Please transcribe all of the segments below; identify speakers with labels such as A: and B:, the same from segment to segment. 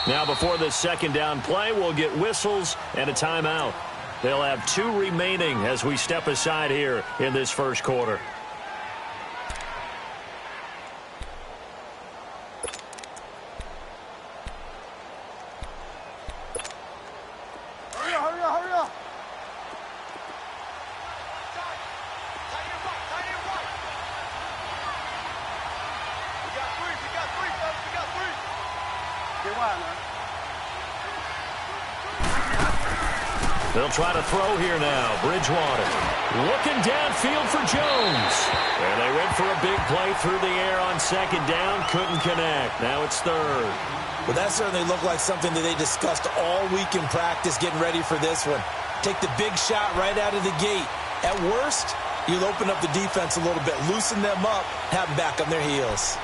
A: Now before this second down play, we'll get whistles and a timeout. They'll have 2 remaining as we step aside here in this first quarter. They'll try to throw here now. Bridgewater looking downfield for Jones. And they went for a big play through the air on second down. Couldn't connect. Now it's third.
B: Well, that certainly looked like something that they discussed all week in practice, getting ready for this one. Take the big shot right out of the gate. At worst, you'll open up the defense a little bit, loosen them up, have them back on their heels.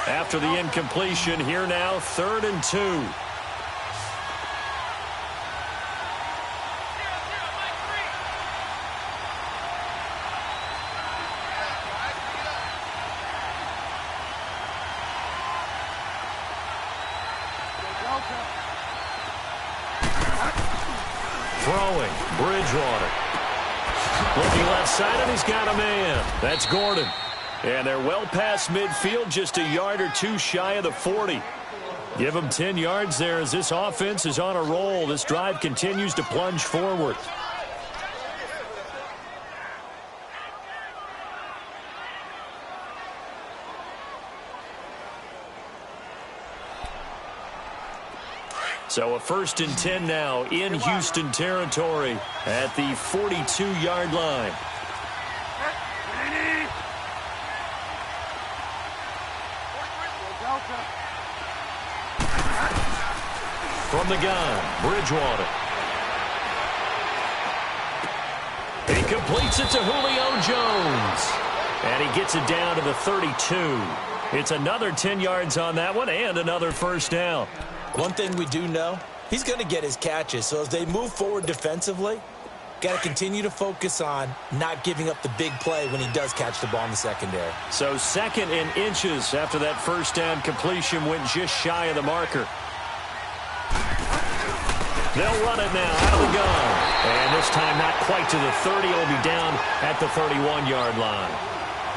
A: After the incompletion, here now, 3rd and 2. Throwing, Bridgewater. Looking left side, and he's got a man. That's Gordon. And they're well past midfield, just a yard or 2 shy of the 40. Give them 10 yards there as this offense is on a roll. This drive continues to plunge forward. So a 1st and 10 now in Houston territory at the 42-yard line. From the gun, Bridgewater. He completes it to Julio Jones. And he gets it down to the 32. It's another 10 yards on that one and another first down.
B: One thing we do know, he's going to get his catches. So as they move forward defensively, got to continue to focus on not giving up the big play when he does catch the ball in the secondary.
A: So 2nd and inches after that first down completion went just shy of the marker. They'll run it now out of the gun. And this time not quite to the 30. It'll be down at the 31-yard line.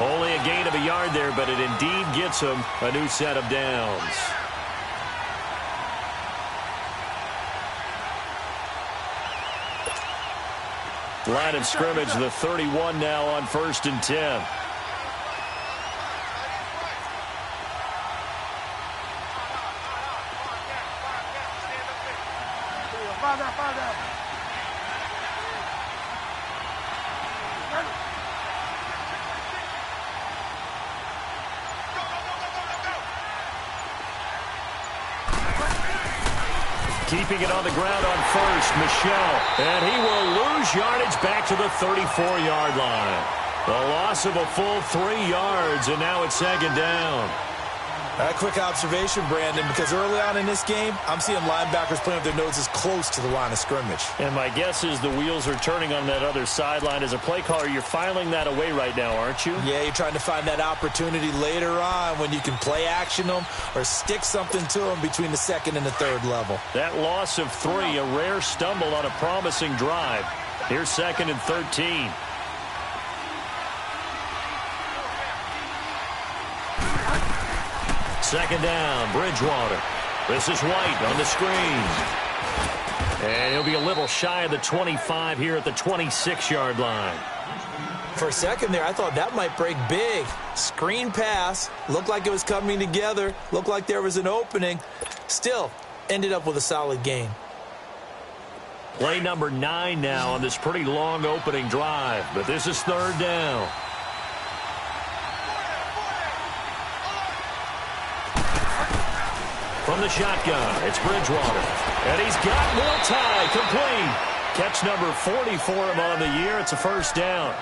A: Only a gain of a yard there, but it indeed gets him a new set of downs. Line of scrimmage, the 31 now on 1st and 10. Keeping it on the ground on 1st, Michel. And he will lose yardage back to the 34-yard line. The loss of a full 3 yards, and now it's 2nd down.
B: A quick observation, Brandon, because early on in this game, I'm seeing linebackers playing with their noses close to the line of scrimmage.
A: And my guess is the wheels are turning on that other sideline. As a play caller, you're filing that away right now, aren't you?
B: Yeah, you're trying to find that opportunity later on when you can play action them or stick something to them between the 2nd and the 3rd level.
A: That loss of 3, a rare stumble on a promising drive. Here's 2nd and 13. Second down, Bridgewater. This is White on the screen. And he'll be a little shy of the 25 here at the 26-yard line.
B: For a second there, I thought that might break big. Screen pass. Looked like it was coming together. Looked like there was an opening. Still, ended up with a solid gain.
A: Play number 9 now on this pretty long opening drive. But this is 3rd down. From the shotgun, it's Bridgewater. And he's got more time. Complete. Catch number 40 for him on the year. It's a first down.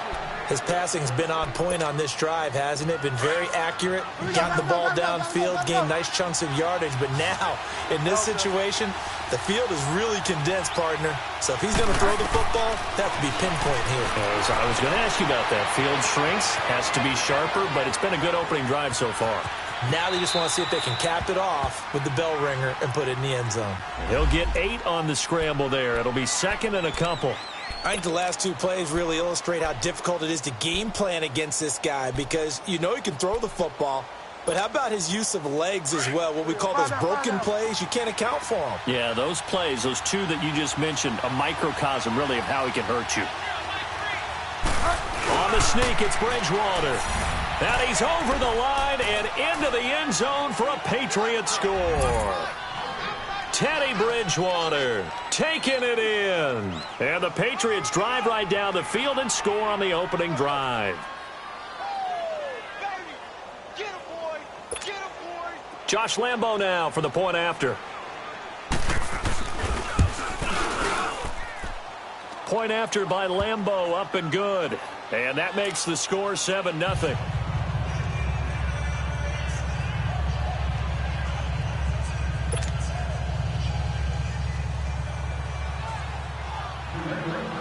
B: His passing's been on point on this drive, hasn't it? Been very accurate, gotten the ball downfield, gained nice chunks of yardage. But now, in this situation, the field is really condensed, partner. So if he's going to throw the football, that could be pinpoint here.
A: I was going to ask you about that. Field shrinks, has to be sharper, but it's been a good opening drive so far.
B: Now they just want to see if they can cap it off with the bell ringer and put it in the end zone.
A: He'll get 8 on the scramble there. It'll be second and a couple.
B: I think the last 2 plays really illustrate how difficult it is to game plan against this guy, because you know he can throw the football, but how about his use of legs as well? What we call those broken plays, you can't account for them.
A: Yeah, those plays, those 2 that you just mentioned, a microcosm really of how he can hurt you. On the sneak, it's Bridgewater. And he's over the line and into the end zone for a Patriot score. Teddy Bridgewater taking it in. And the Patriots drive right down the field and score on the opening drive. Josh Lambo now for the point after. Point after by Lambo, up and good. And that makes the score 7-0.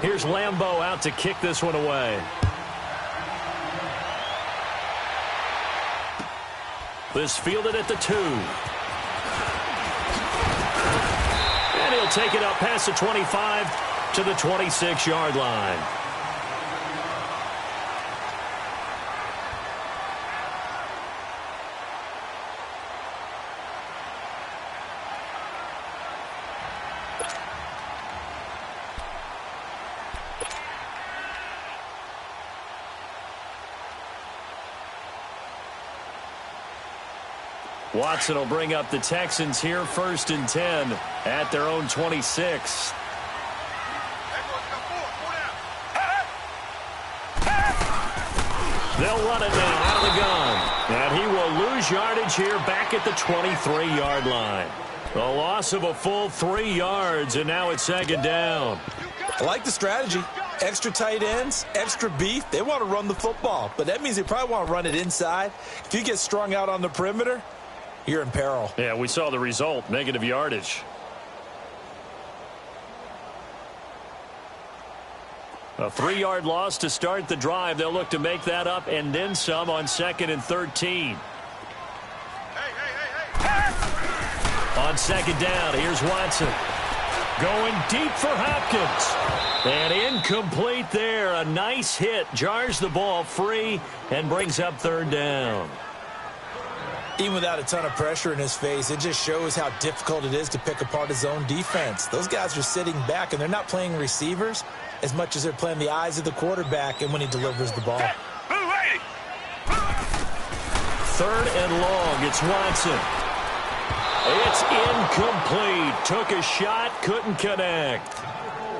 A: Here's Lambo out to kick this one away. This fielded at the 2. And he'll take it up past the 25 to the 26-yard line. Watson will bring up the Texans here, 1st and 10 at their own 26. They'll run it now out of the gun. And he will lose yardage here back at the 23-yard line. A loss of a full 3 yards, and now it's 2nd down.
B: I like the strategy. Extra tight ends, extra beef. They want to run the football, but that means they probably want to run it inside. If you get strung out on the perimeter, you're in peril.
A: Yeah, we saw the result, negative yardage. A 3-yard loss to start the drive. They'll look to make that up and then some on 2nd and 13. On 2nd down, here's Watson. Going deep for Hopkins. And incomplete there. A nice hit. Jars the ball free and brings up 3rd down.
B: Even without a ton of pressure in his face, it just shows how difficult it is to pick apart his own defense. Those guys are sitting back, and they're not playing receivers as much as they're playing the eyes of the quarterback and when he delivers the ball.
A: 3rd and long. It's Watson. It's incomplete. Took a shot, couldn't connect.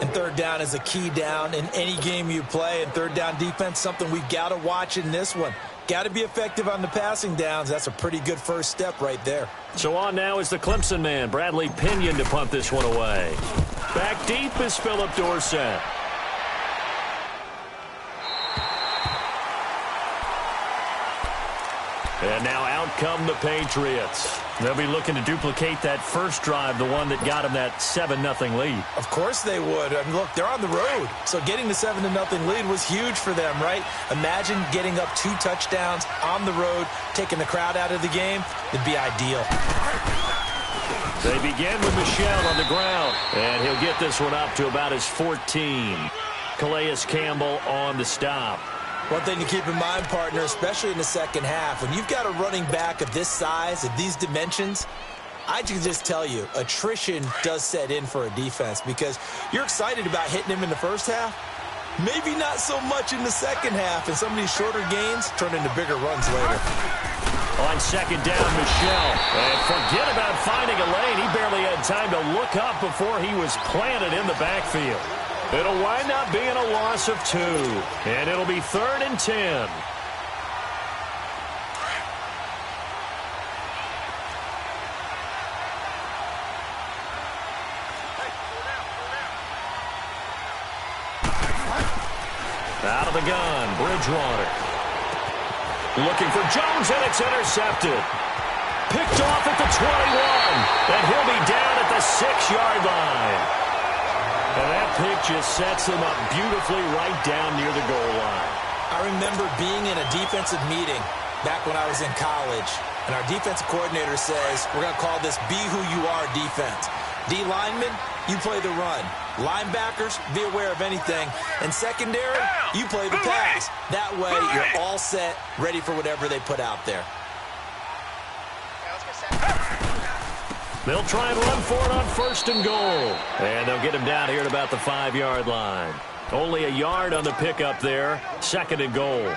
B: And 3rd down is a key down in any game you play. And 3rd down defense, something we've got to watch in this one. Got to be effective on the passing downs. That's a pretty good first step right there.
A: So on now is the Clemson man, Bradley Pinion, to punt this one away. Back deep is Phillip Dorsett. And now out come the Patriots. They'll be looking to duplicate that first drive, the one that got them that 7-0 lead.
B: Of course they would. I mean, look, they're on the road. So getting the 7-0 lead was huge for them, right? Imagine getting up 2 touchdowns on the road, taking the crowd out of the game. It'd be ideal.
A: They begin with Michel on the ground. And he'll get this one up to about his 14. Calais Campbell on the stop.
B: One thing to keep in mind, partner, especially in the second half, when you've got a running back of this size, of these dimensions, I can just tell you, attrition does set in for a defense because you're excited about hitting him in the first half. Maybe not so much in the second half, and some of these shorter gains turn into bigger runs later.
A: On 2nd down, Michel. And forget about finding a lane. He barely had time to look up before he was planted in the backfield. It'll wind up being a loss of 2. And it'll be 3rd and 10. Out of the gun, Bridgewater. Looking for Jones, and it's intercepted. Picked off at the 21, and he'll be down at the 6-yard line. And that pick just sets him up beautifully right down near the goal line.
B: I remember being in a defensive meeting back when I was in college, and our defensive coordinator says, we're going to call this Be Who You Are defense. D linemen, you play the run. Linebackers, be aware of anything. And secondary, you play the pass. That way, you're all set, ready for whatever they put out there.
A: They'll try and run for it on 1st and goal. And they'll get him down here at about the 5-yard line. Only a yard on the pickup there. 2nd and goal.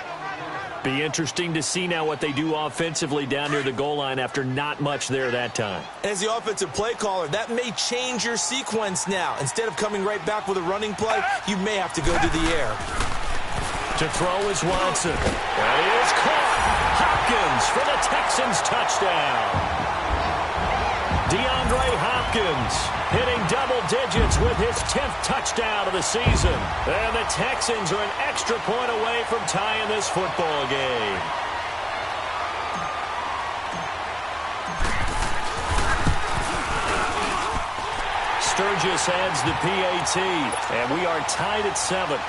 A: Be interesting to see now what they do offensively down near the goal line after not much there that time.
B: As the offensive play caller, that may change your sequence now. Instead of coming right back with a running play, you may have to go to the air.
A: To throw is Watson. And he is caught. Hopkins for the Texans touchdown. DeAndre Hopkins hitting double digits with his 10th touchdown of the season. And the Texans are an extra point away from tying this football game. Sturgis adds the PAT, and we are tied at 7.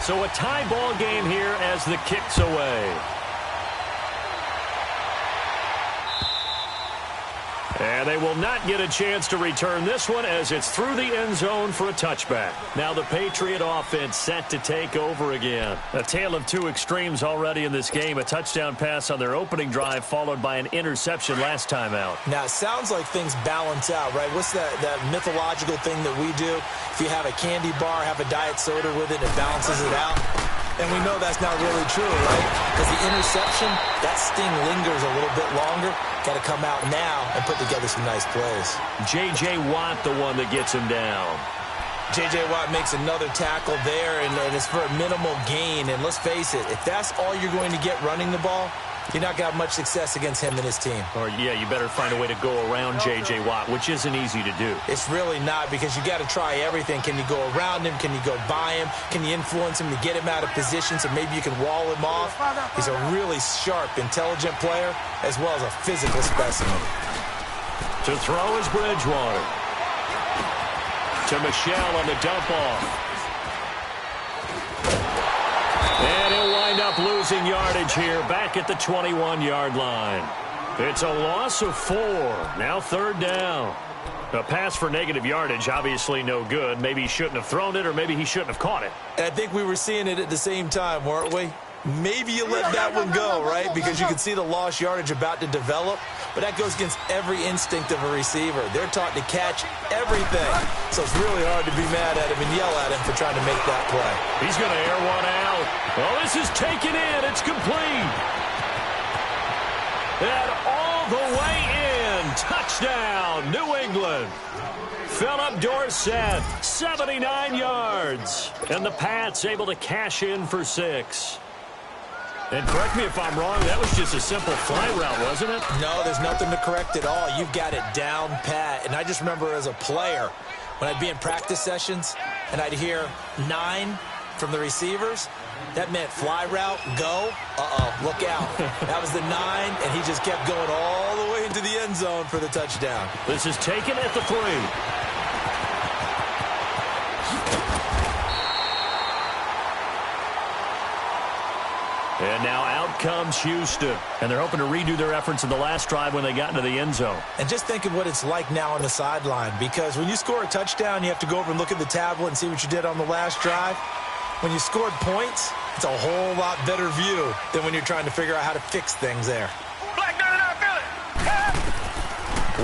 A: So a tie ball game here as the kick's away. And they will not get a chance to return this one as it's through the end zone for a touchback. Now the Patriot offense set to take over again. A tale of two extremes already in this game. A touchdown pass on their opening drive followed by an interception last time out.
B: Now it sounds like things balance out, right? What's that mythological thing that we do? If you have a candy bar, have a diet soda with it, it balances it out. And we know that's not really true, right? Because the interception, that sting lingers a little bit longer. Got to come out now and put together some nice plays.
A: J.J. Watt, the one that gets him down.
B: J.J. Watt makes another tackle there, and it's for a minimal gain. And let's face it, if that's all you're going to get running the ball, you're not going to have much success against him and his team.
A: Or, yeah, you better find a way to go around J.J. Watt, which isn't easy to do.
B: It's really not, because you got to try everything. Can you go around him? Can you go by him? Can you influence him to get him out of position so maybe you can wall him off? He's a really sharp, intelligent player, as well as a physical specimen.
A: To throw is Bridgewater. To Michelle on the dump off. And he'll wind up losing yardage here back at the 21-yard line. It's a loss of 4. Now 3rd down. A pass for negative yardage, obviously no good. Maybe he shouldn't have thrown it, or maybe he shouldn't have caught it.
B: And I think we were seeing it at the same time, weren't we? Maybe you let that one go, right? Because you can see the lost yardage about to develop. But that goes against every instinct of a receiver. They're taught to catch everything. So it's really hard to be mad at him and yell at him for trying to make that play.
A: He's going to air one out. Well, this is taken in. It's complete. And all the way in. Touchdown, New England. Philip Dorsett, 79 yards. And the Pats able to cash in for 6. And correct me if I'm wrong, that was just a simple fly route, wasn't it?
B: No, there's nothing to correct at all. You've got it down pat. And I just remember as a player, when I'd be in practice sessions and I'd hear 9 from the receivers, that meant fly route, go, look out. That was the 9, and he just kept going all the way into the end zone for the touchdown.
A: This is taken at the 3. And now out comes Houston. And they're hoping to redo their efforts in the last drive when they got into the end zone.
B: And just think of what it's like now on the sideline. Because when you score a touchdown, you have to go over and look at the tablet and see what you did on the last drive. When you scored points, it's a whole lot better view than when you're trying to figure out how to fix things there.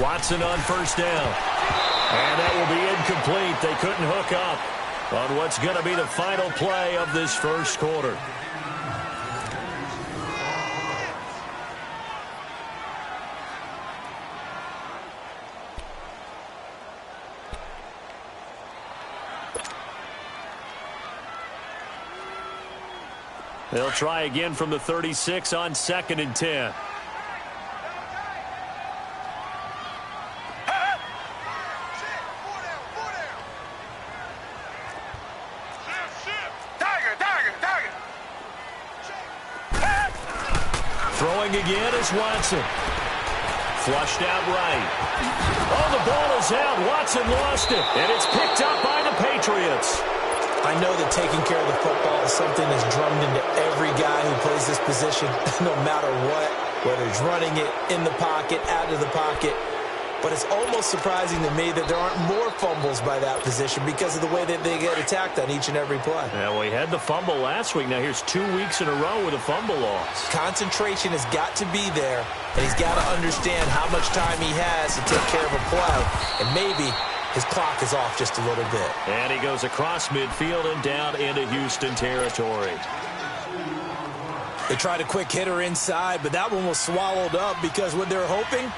A: Watson on 1st down. And that will be incomplete. They couldn't hook up on what's going to be the final play of this first quarter. They'll try again from the 36 on 2nd and 10. Throwing again is Watson. Flushed out right. Oh, the ball is out. Watson lost it. And it's picked up by the Patriots.
B: I know that taking care of the football is something that's drummed into every guy who plays this position, no matter what, whether he's running it, in the pocket, out of the pocket. But it's almost surprising to me that there aren't more fumbles by that position because of the way that they get attacked on each and every play.
A: Yeah, well, he had the fumble last week. Now here's 2 weeks in a row with a fumble loss.
B: Concentration has got to be there, and he's got to understand how much time he has to take care of a play. And maybe his clock is off just a little bit.
A: And he goes across midfield and down into Houston territory.
B: They tried a quick hitter inside, but that one was swallowed up because what they're hoping,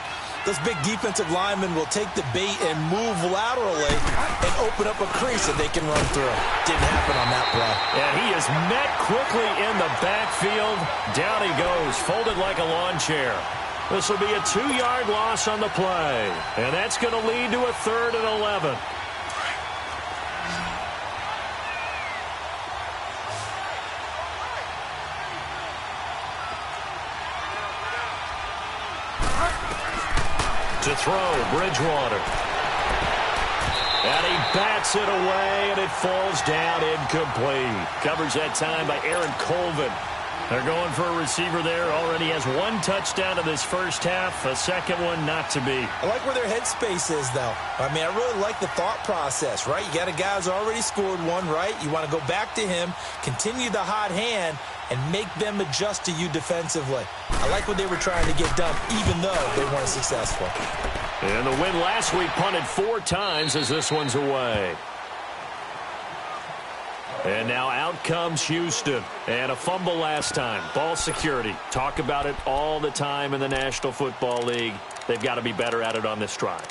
B: those big defensive linemen will take the bait and move laterally and open up a crease that they can run through. Didn't happen on that play.
A: And he is met quickly in the backfield. Down he goes, folded like a lawn chair. This will be a 2-yard loss on the play. And that's going to lead to a 3rd and 11. To throw, Bridgewater. And he bats it away, and it falls down incomplete. Covers that time by Aaron Colvin. They're going for a receiver there. Already has 1 touchdown in this first half. A second one not to be.
B: I like where their headspace is, though. I mean, I really like the thought process, right? You got a guy who's already scored one, right? You want to go back to him, continue the hot hand, and make them adjust to you defensively. I like what they were trying to get done, even though they weren't successful.
A: And the win last week punted 4 times as this one's away. And now out comes Houston. And a fumble last time. Ball security. Talk about it all the time in the National Football League. They've got to be better at it on this drive.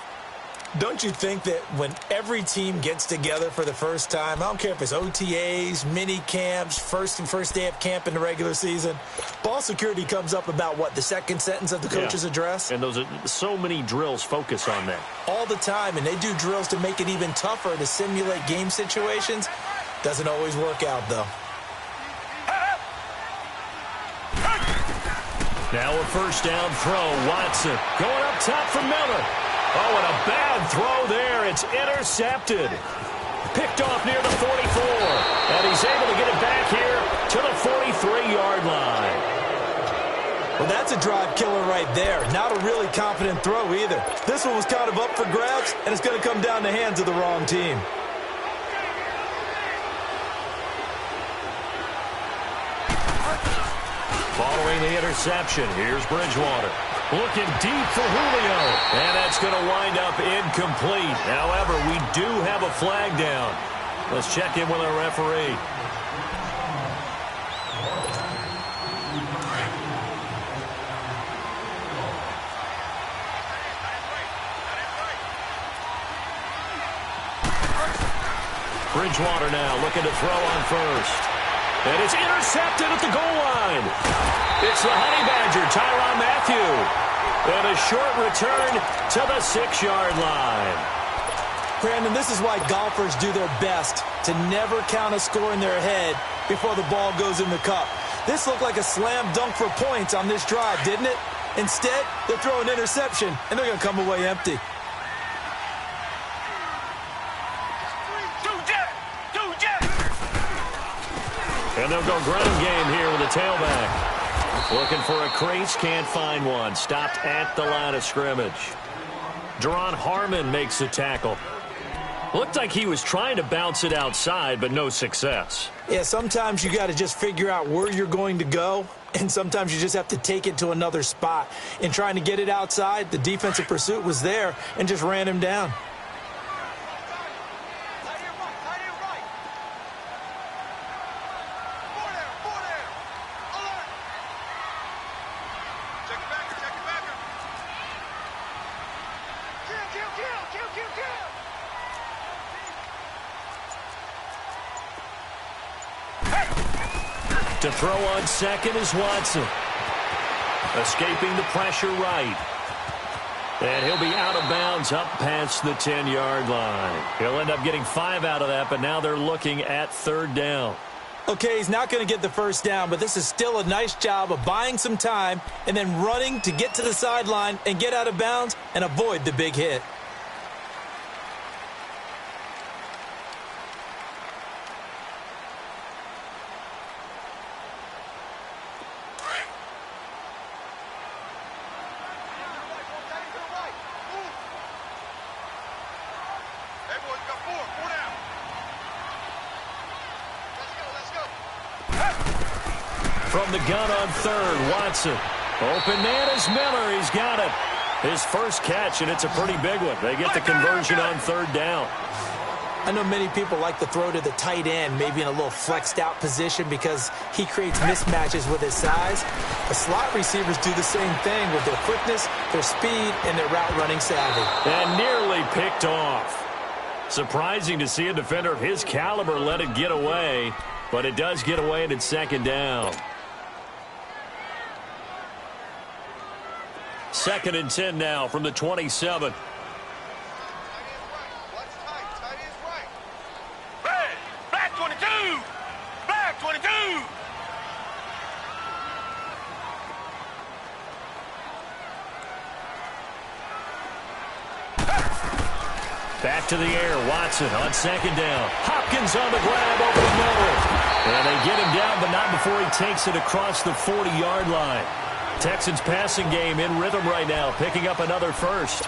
B: Don't you think that when every team gets together for the first time, I don't care if it's OTAs, mini camps, first day of camp in the regular season, ball security comes up about, what, the second sentence of the coach's address?
A: And those are so many drills focus on that.
B: All the time, and they do drills to make it even tougher to simulate game situations. Doesn't always work out, though.
A: Now a first down throw. Watson going up top for Miller. Oh, and a bad throw there. It's intercepted. Picked off near the 44. And he's able to get it back here to the 43-yard line.
B: Well, that's a drive killer right there. Not a really confident throw either. This one was kind of up for grabs, and it's going to come down the hands of the wrong team.
A: Following the interception, here's Bridgewater. Looking deep for Julio. And that's going to wind up incomplete. However, we do have a flag down. Let's check in with our referee. Bridgewater now looking to throw on first. And it's intercepted at the goal line. It's the Honey Badger, Tyrann Mathieu. And a short return to the 6-yard line.
B: Brandon, this is why golfers do their best to never count a score in their head before the ball goes in the cup. This looked like a slam dunk for points on this drive, didn't it? Instead, they throw an interception, and they're going to come away empty.
A: And they'll go ground game here with a tailback. Looking for a crease, can't find one. Stopped at the line of scrimmage. Deron Harmon makes the tackle. Looked like he was trying to bounce it outside, but no success.
B: Yeah, sometimes you got to just figure out where you're going to go, and sometimes you just have to take it to another spot. In trying to get it outside, the defensive pursuit was there and just ran him down.
A: To throw on second is Watson. Escaping the pressure right. And he'll be out of bounds up past the 10-yard line. He'll end up getting 5 out of that, but now they're looking at 3rd down.
B: Okay, he's not going to get the first down, but this is still a nice job of buying some time and then running to get to the sideline and get out of bounds and avoid the big hit.
A: From the gun on third, Watson. Open man is Miller. He's got it. His first catch, and it's a pretty big one. They get the conversion on third down.
B: I know many people like to throw to the tight end, maybe in a little flexed out position because he creates mismatches with his size. The slot receivers do the same thing with their quickness, their speed, and their route running savvy.
A: And nearly picked off. Surprising to see a defender of his caliber let it get away, but it does get away and it's second down. 2nd and 10 now from the 27.
C: Black 22! Black 22!
A: Back to the air, Watson on 2nd down. Hopkins on the grab over the middle. And they get him down, but not before he takes it across the 40-yard line. Texans passing game in rhythm right now, picking up another first.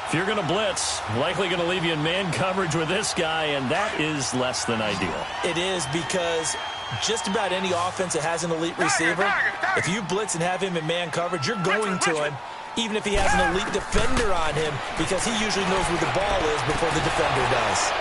A: If you're going to blitz, likely going to leave you in man coverage with this guy, and that is less than ideal.
B: It is because just about any offense that has an elite receiver, if you blitz and have him in man coverage, you're going to him, even if he has an elite defender on him, because he usually knows where the ball is before the defender does.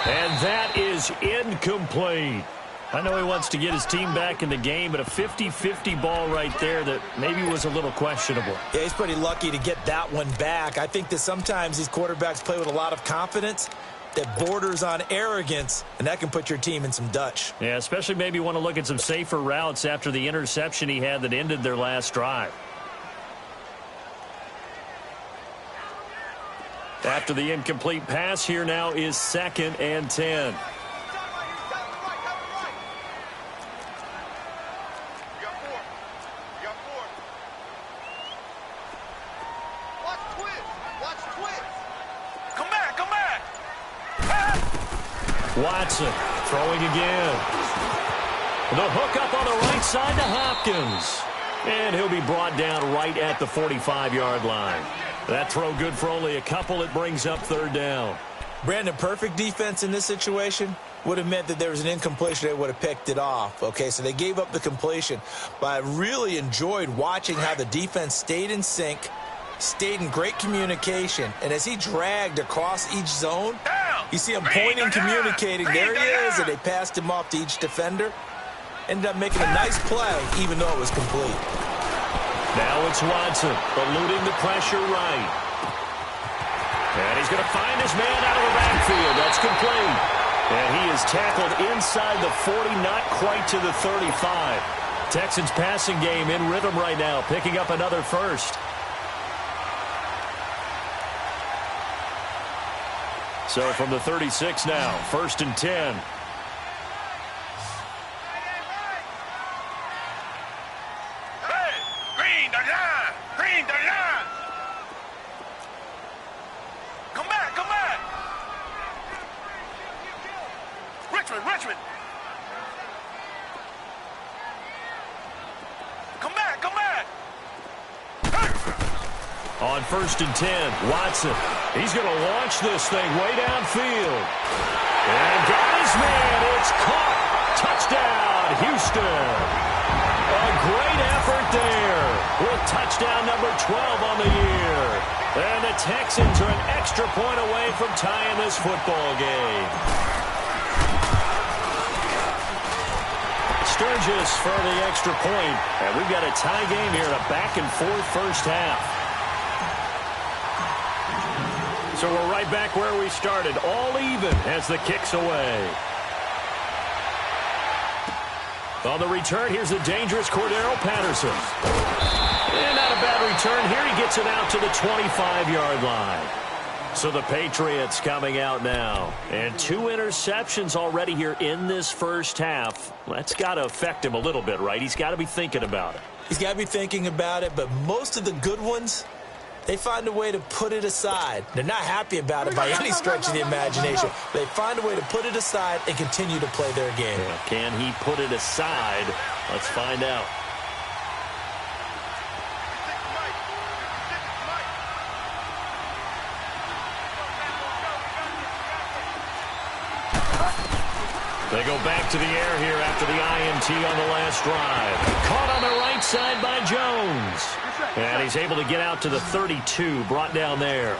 A: And that is incomplete. I know he wants to get his team back in the game, but a 50-50 ball right there that maybe was a little questionable.
B: Yeah, he's pretty lucky to get that one back. I think that sometimes these quarterbacks play with a lot of confidence that borders on arrogance, and that can put your team in some Dutch.
A: Yeah, especially maybe want to look at some safer routes after the interception he had that ended their last drive. After the incomplete pass, here now is 2nd and 10. Watson throwing again. The hook up on the right side to Hopkins. And he'll be brought down right at the 45-yard line. That throw good for only a couple. It brings up 3rd down.
B: Brandon, perfect defense in this situation would have meant that there was an incompletion. They would have picked it off. Okay, so they gave up the completion. But I really enjoyed watching how the defense stayed in sync, stayed in great communication. And as he dragged across each zone, you see him pointing, communicating. There he is, and they passed him off to each defender. Ended up making a nice play, even though it was complete.
A: Now it's Watson, eluding the pressure right. And he's going to find his man out of the backfield. That's complete. And he is tackled inside the 40, not quite to the 35. Texans passing game in rhythm right now, picking up another first. So from the 36 now, 1st and 10.
C: Richmond. Come back.
A: On 1st and 10, Watson. He's going to launch this thing way downfield. And got his man. It's caught. Touchdown, Houston. A great effort there with touchdown number 12 on the year. And the Texans are an extra point away from tying this football game. Sturgis for the extra point. And we've got a tie game here, a back-and-forth first half. So we're right back where we started, all even as the kick's away. On the return, here's the dangerous Cordero Patterson. And not a bad return here. He gets it out to the 25-yard line. So the Patriots coming out now. And 2 interceptions already here in this first half. That's got to affect him a little bit, right? He's got to be thinking about it.
B: He's got to be thinking about it, but most of the good ones, they find a way to put it aside. They're not happy about it by any stretch of the imagination. They find a way to put it aside and continue to play their game.
A: Yeah, can he put it aside? Let's find out. They go back to the air here after the INT on the last drive. Caught on the right side by Jones. And he's able to get out to the 32, brought down there.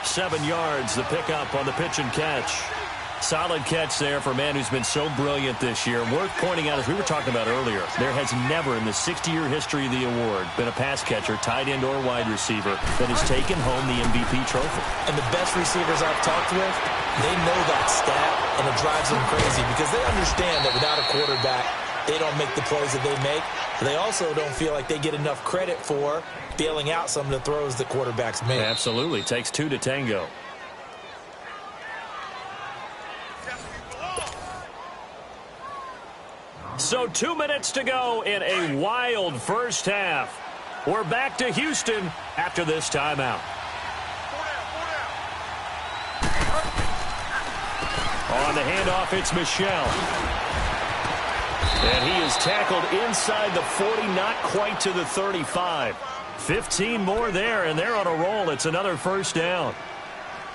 A: 7 yards, the pickup on the pitch and catch. Solid catch there for a man who's been so brilliant this year. Worth pointing out, as we were talking about earlier, there has never in the 60-year history of the award been a pass catcher, tight end, or wide receiver that has taken home the MVP trophy.
B: And the best receivers I've talked with, they know that stat, and it drives them crazy because they understand that without a quarterback, they don't make the plays that they make. They also don't feel like they get enough credit for bailing out some of the throws that quarterbacks make.
A: Absolutely. Takes 2 to tango. So 2 minutes to go in a wild first half. We're back to Houston after this timeout. On the handoff, it's Michel. And he is tackled inside the 40, not quite to the 35. 15 more there, and they're on a roll. It's another first down.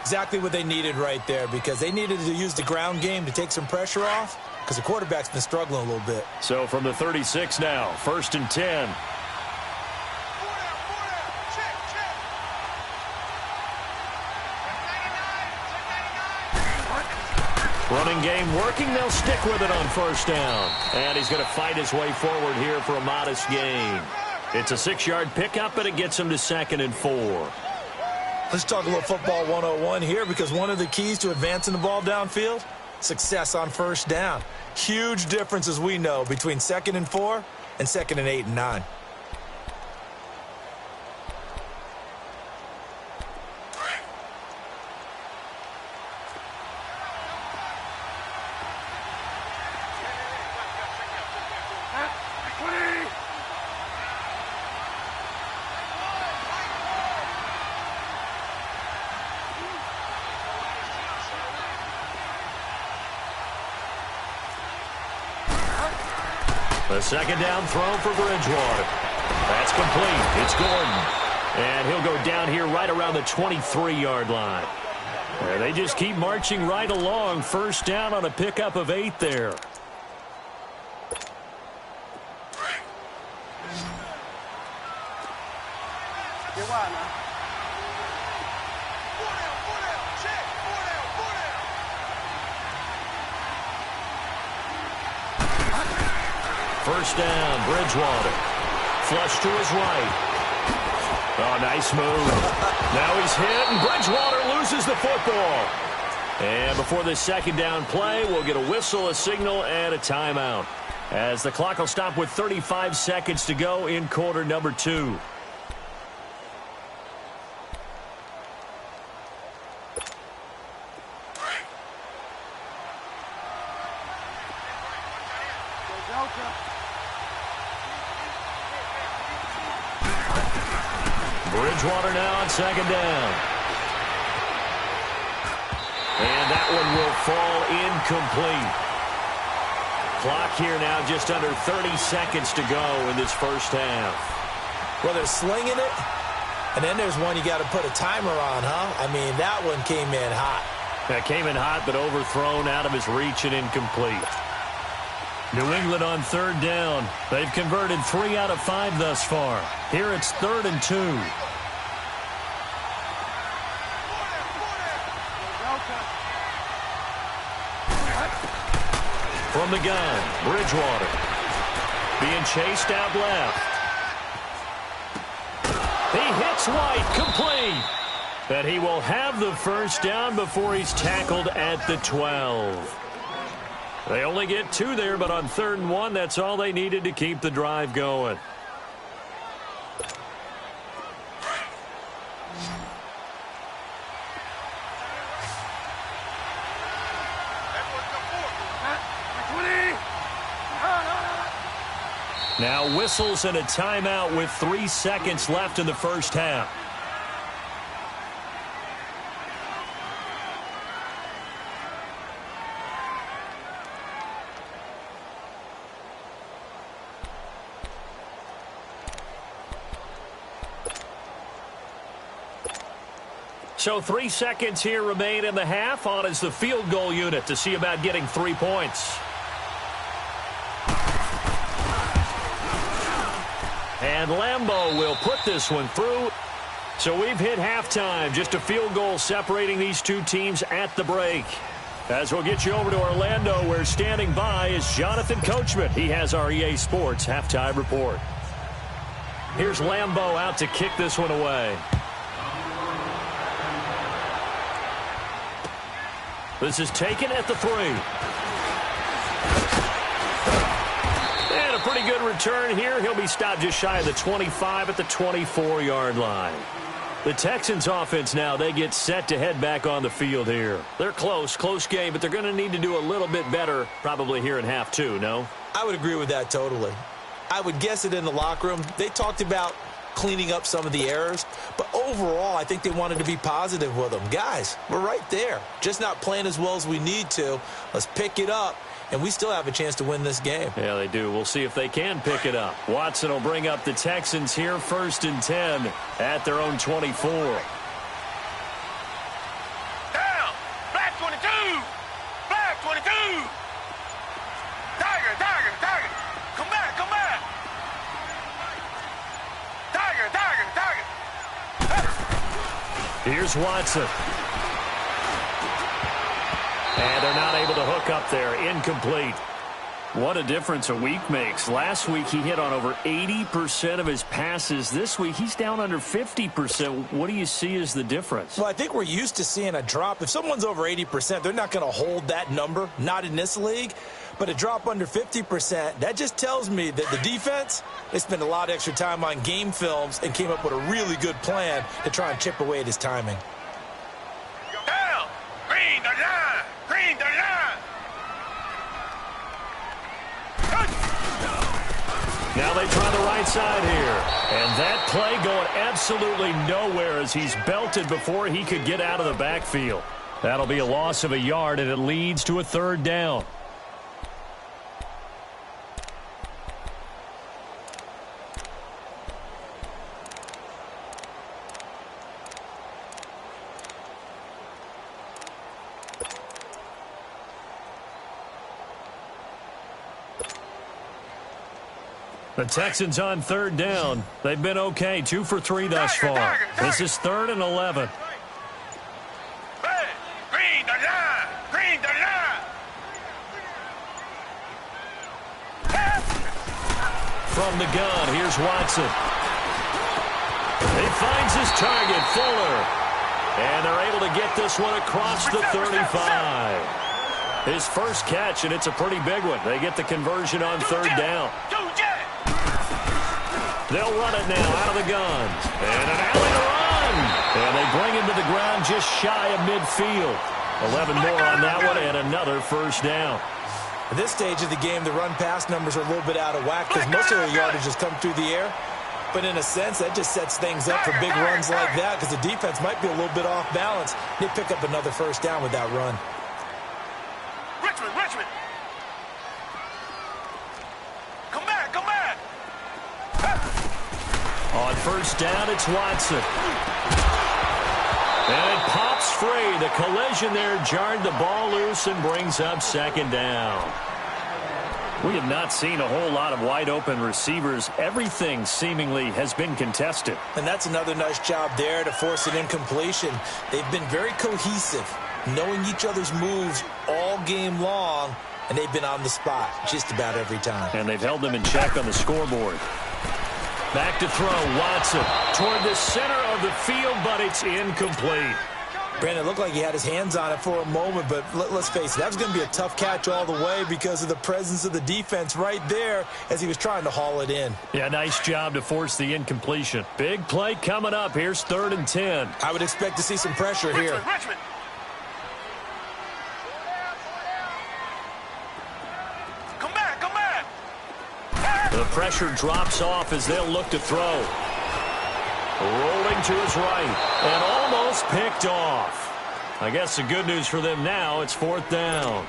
B: Exactly what they needed right there because they needed to use the ground game to take some pressure off because the quarterback's been struggling a little bit.
A: So from the 36 now, 1st and 10. Running game working. They'll stick with it on first down. And he's going to fight his way forward here for a modest gain. It's a 6-yard pickup, and it gets him to 2nd and 4.
B: Let's talk a little football 101 here because one of the keys to advancing the ball downfield, success on first down. Huge difference, as we know, between 2nd and 4 and 2nd and 8 and 9.
A: The second down throw for Bridgewater. That's complete. It's Gordon. And he'll go down here right around the 23-yard line. And they just keep marching right along. First down on a pickup of 8 there. First down, Bridgewater. Flush to his right. Oh, nice move. Now he's hit, and Bridgewater loses the football. And before this second down play, we'll get a whistle, a signal, and a timeout. As the clock will stop with 35 seconds to go in quarter number 2. Bridgewater now on second down. And that one will fall incomplete. Clock here now just under 30 seconds to go in this first half.
B: Well, they're slinging it, and then there's one you got to put a timer on, huh? I mean, that one came in hot.
A: That came in hot, but overthrown, out of his reach and incomplete. New England on third down. They've converted 3 out of 5 thus far. Here it's 3rd and 2. From the gun, Bridgewater. Being chased out left. He hits White, complete. But he will have the first down before he's tackled at the 12. They only get 2 there, but on 3rd and 1, that's all they needed to keep the drive going. Now whistles and a timeout with 3 seconds left in the first half. So 3 seconds here remain in the half. On is the field goal unit to see about getting 3 points. And Lambeau will put this one through. So we've hit halftime. Just a field goal separating these two teams at the break. As we'll get you over to Orlando, where standing by is Jonathan Coachman. He has our EA Sports halftime report. Here's Lambeau out to kick this one away. This is taken at the 3. And a pretty good return here. He'll be stopped just shy of the 25 at the 24-yard line. The Texans offense now, they get set to head back on the field here. They're close game, but they're going to need to do a little bit better probably here in half 2, no?
B: I would agree with that totally. I would guess it in the locker room. They talked about cleaning up some of the errors, but overall I think they wanted to be positive with them. Guys, we're right there, just not playing as well as we need to. Let's pick it up, and we still have a chance to win this game.
A: Yeah, they do. We'll see if they can pick it up. Watson will bring up the Texans here, 1st and 10 at their own 24.
C: Down. Black 22. Black 22. Tiger. Come back. Tiger.
A: Here's Watson. And they're not able to hook up there. Incomplete. What a difference a week makes. Last week he hit on over 80% of his passes. This week he's down under 50%. What do you see as the difference?
B: Well, I think we're used to seeing a drop. If someone's over 80%, they're not going to hold that number, not in this league. But a drop under 50%, that just tells me that the defense, they spent a lot of extra time on game films and came up with a really good plan to try and chip away at his timing.
C: Down. Green the line.
A: Now they try the right side here. And that play going absolutely nowhere as he's belted before he could get out of the backfield. That'll be a loss of a yard, and it leads to a 3rd down. The Texans on 3rd down. They've been okay, 2 for 3 thus far. This is 3rd and 11.
C: Green the line.
A: From the gun, here's Watson. He finds his target, Fuller. And they're able to get this one across the 35. His first catch, and it's a pretty big one. They get the conversion on 3rd down. They'll run it now out of the gun. And an alley to run. And they bring him to the ground just shy of midfield. 11 more on that one and another 1st down.
B: At this stage of the game, the run-pass numbers are a little bit out of whack because most of their yardage has come through the air. But in a sense, that just sets things up for big runs like that because the defense might be a little bit off balance. They pick up another 1st down with that run.
C: Richmond. Come back.
A: On 1st down, it's Watson. And it pops free. The collision there jarred the ball loose and brings up 2nd down. We have not seen a whole lot of wide-open receivers. Everything seemingly has been contested.
B: And that's another nice job there to force an incompletion. They've been very cohesive, knowing each other's moves all game long, and they've been on the spot just about every time.
A: And they've held them in check on the scoreboard. Back to throw, Watson toward the center of the field, but it's incomplete.
B: Brandon, it looked like he had his hands on it for a moment, but let's face it, that was going to be a tough catch all the way because of the presence of the defense right there as he was trying to haul it in.
A: Yeah, nice job to force the incompletion. Big play coming up. Here's 3rd and 10.
B: I would expect to see some pressure here.
C: Richmond.
A: The pressure drops off as they'll look to throw. Rolling to his right and almost picked off. I guess the good news for them now, it's 4th down.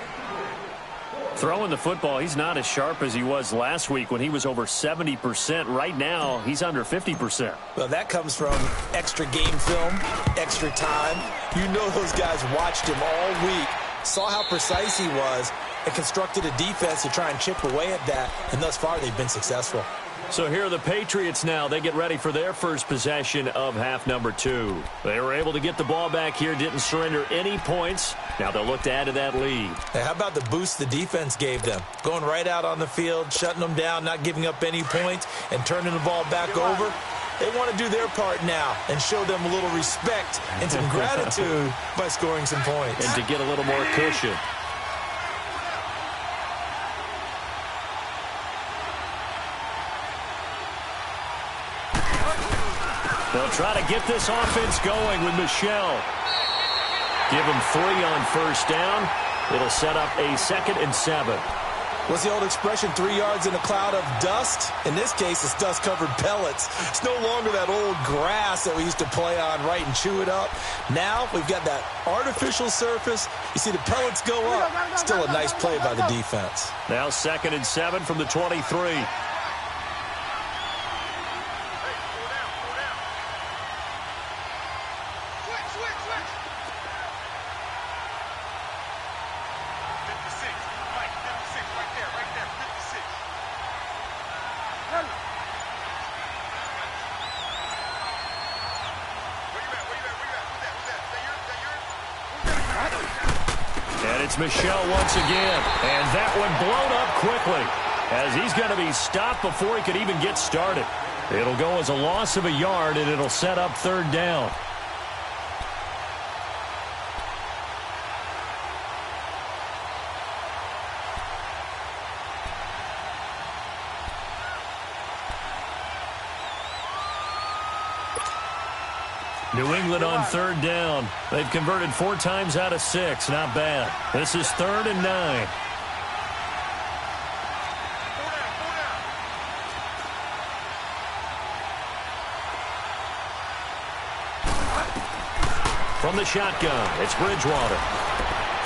A: Throwing the football, he's not as sharp as he was last week when he was over 70%. Right now, he's under 50%.
B: Well, that comes from extra game film, extra time. You know those guys watched him all week, saw how precise he was, and constructed a defense to try and chip away at that. And thus far, they've been successful.
A: So here are the Patriots now. They get ready for their first possession of half number 2. They were able to get the ball back here, didn't surrender any points. Now they'll look to add to that lead.
B: Hey, how about the boost the defense gave them? Going right out on the field, shutting them down, not giving up any points, and turning the ball back over. They want to do their part now and show them a little respect and some gratitude by scoring some points.
A: And to get a little more cushion. They'll try to get this offense going with Michel. Give him 3 on first down. It'll set up a 2nd and 7.
B: What's the old expression, 3 yards in a cloud of dust? In this case, it's dust-covered pellets. It's no longer that old grass that we used to play on, right, and chew it up. Now we've got that artificial surface. You see the pellets go up. Still a nice play by the defense.
A: Now 2nd and 7 from the 23. And it's Michel once again. And that one blown up quickly as he's going to be stopped before he could even get started. It'll go as a loss of a yard, and it'll set up 3rd down. New England on 3rd down. They've converted 4 times out of 6. Not bad. This is 3rd and 9. From the shotgun, it's Bridgewater.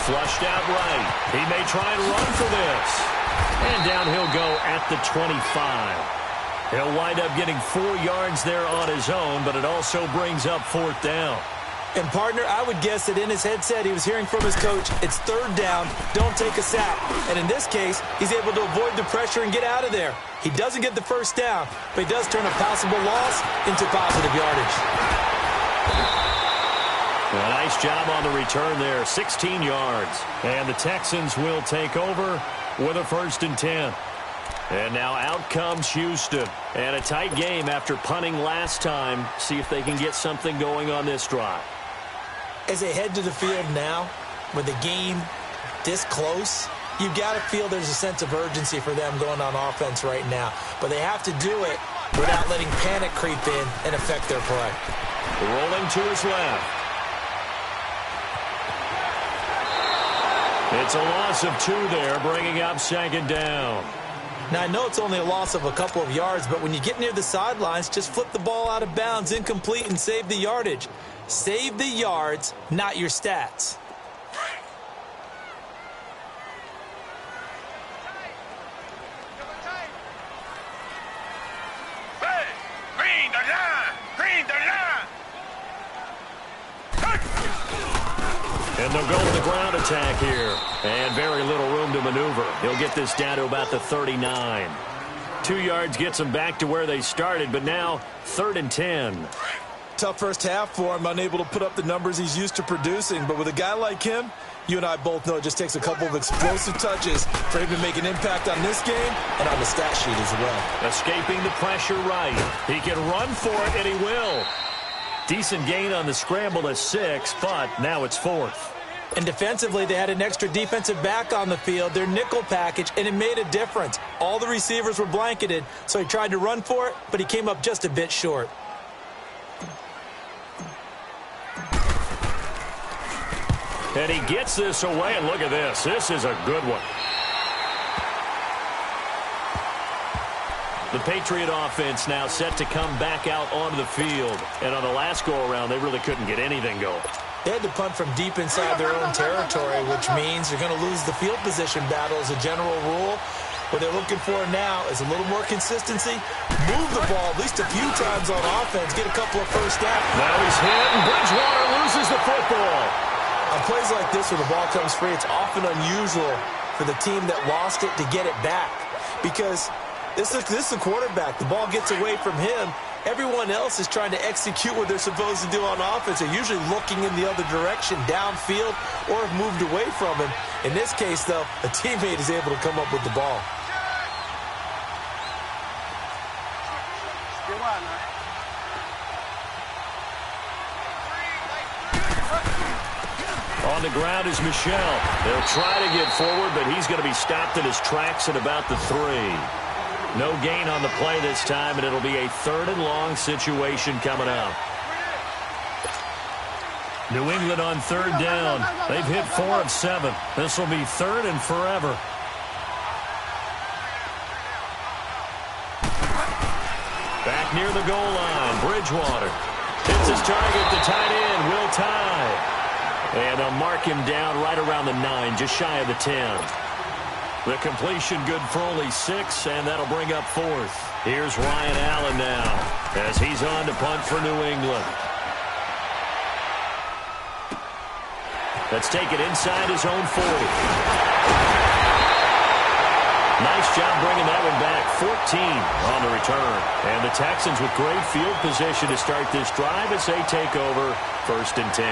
A: Flushed out right. He may try and run for this. And down he'll go at the 25. He'll wind up getting 4 yards there on his own, but it also brings up 4th down.
B: And, partner, I would guess that in his headset he was hearing from his coach, it's 3rd down, don't take a sack. And in this case, he's able to avoid the pressure and get out of there. He doesn't get the first down, but he does turn a possible loss into positive yardage.
A: A nice job on the return there, 16 yards. And the Texans will take over with a 1st and 10. And now out comes Houston. And a tight game after punting last time. See if they can get something going on this drive.
B: As they head to the field now, with the game this close, you've got to feel there's a sense of urgency for them going on offense right now. But they have to do it without letting panic creep in and affect their play.
A: Rolling to his left. It's a loss of 2 there, bringing up 2nd down.
B: Now, I know it's only a loss of a couple of yards, but when you get near the sidelines, just flip the ball out of bounds, incomplete, and save the yardage. Save the yards, not your stats.
C: Hey, green the line! Green the line!
A: And they'll go with the ground attack here. And very little room to maneuver. He'll get this down to about the 39. 2 yards gets them back to where they started, but now 3rd and 10.
B: Tough first half for him, unable to put up the numbers he's used to producing. But with a guy like him, you and I both know it just takes a couple of explosive touches for him to make an impact on this game and on the stat sheet as well.
A: Escaping the pressure right. He can run for it, and he will. Decent gain on the scramble to 6, but now it's 4th.
B: And defensively, they had an extra defensive back on the field, their nickel package, and it made a difference. All the receivers were blanketed, so he tried to run for it, but he came up just a bit short.
A: And he gets this away, and look at this. This is a good one. The Patriot offense now set to come back out onto the field. And on the last go-around, they really couldn't get anything going.
B: They had to punt from deep inside their own territory, which means you're going to lose the field position battle as a general rule. What they're looking for now is a little more consistency. Move the ball at least a few times on offense. Get a couple of first downs.
A: Now he's hit, and Bridgewater loses the football.
B: On plays like this where the ball comes free, it's often unusual for the team that lost it to get it back. Because this is a quarterback. The ball gets away from him. Everyone else is trying to execute what they're supposed to do on offense. They're usually looking in the other direction, downfield, or have moved away from him. In this case, though, a teammate is able to come up with the ball.
A: On the ground is Michel. They'll try to get forward, but he's going to be stopped in his tracks at about the 3. No gain on the play this time, and it'll be a 3rd and long situation coming up. New England on 3rd down. They've hit 4 of 7. This will be 3rd and forever. Back near the goal line, Bridgewater hits his target. The tight end will tie. And they'll mark him down right around the 9, just shy of the 10. The completion good for only 6, and that'll bring up 4th. Here's Ryan Allen now as he's on to punt for New England. Let's take it inside his own 40. Nice job bringing that one back. 14 on the return. And the Texans with great field position to start this drive as they take over 1st and 10.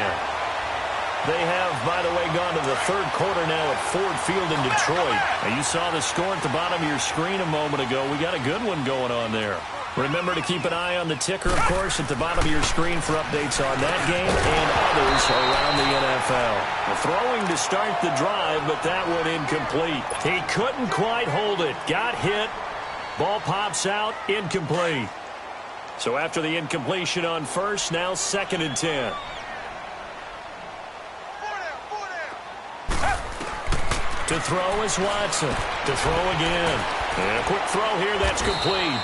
A: They have, by the way, gone to the 3rd quarter now at Ford Field in Detroit. Now, you saw the score at the bottom of your screen a moment ago. We got a good one going on there. Remember to keep an eye on the ticker, of course, at the bottom of your screen for updates on that game and others around the NFL. The throwing to start the drive, but that one incomplete. He couldn't quite hold it. Got hit. Ball pops out. Incomplete. So after the incompletion on 1st, now 2nd and 10. To throw is Watson. To throw again. And a quick throw here. That's complete.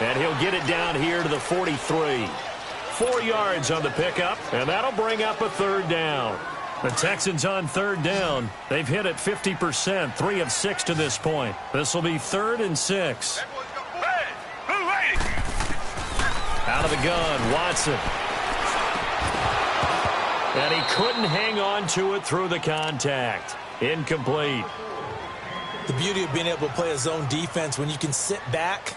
A: And he'll get it down here to the 43. 4 yards on the pickup, and that'll bring up a 3rd down. The Texans on 3rd down. They've hit it 50%, 3 of 6 to this point. This will be 3rd and 6. Out of the gun, Watson. And he couldn't hang on to it through the contact. Incomplete.
B: The beauty of being able to play a zone defense when you can sit back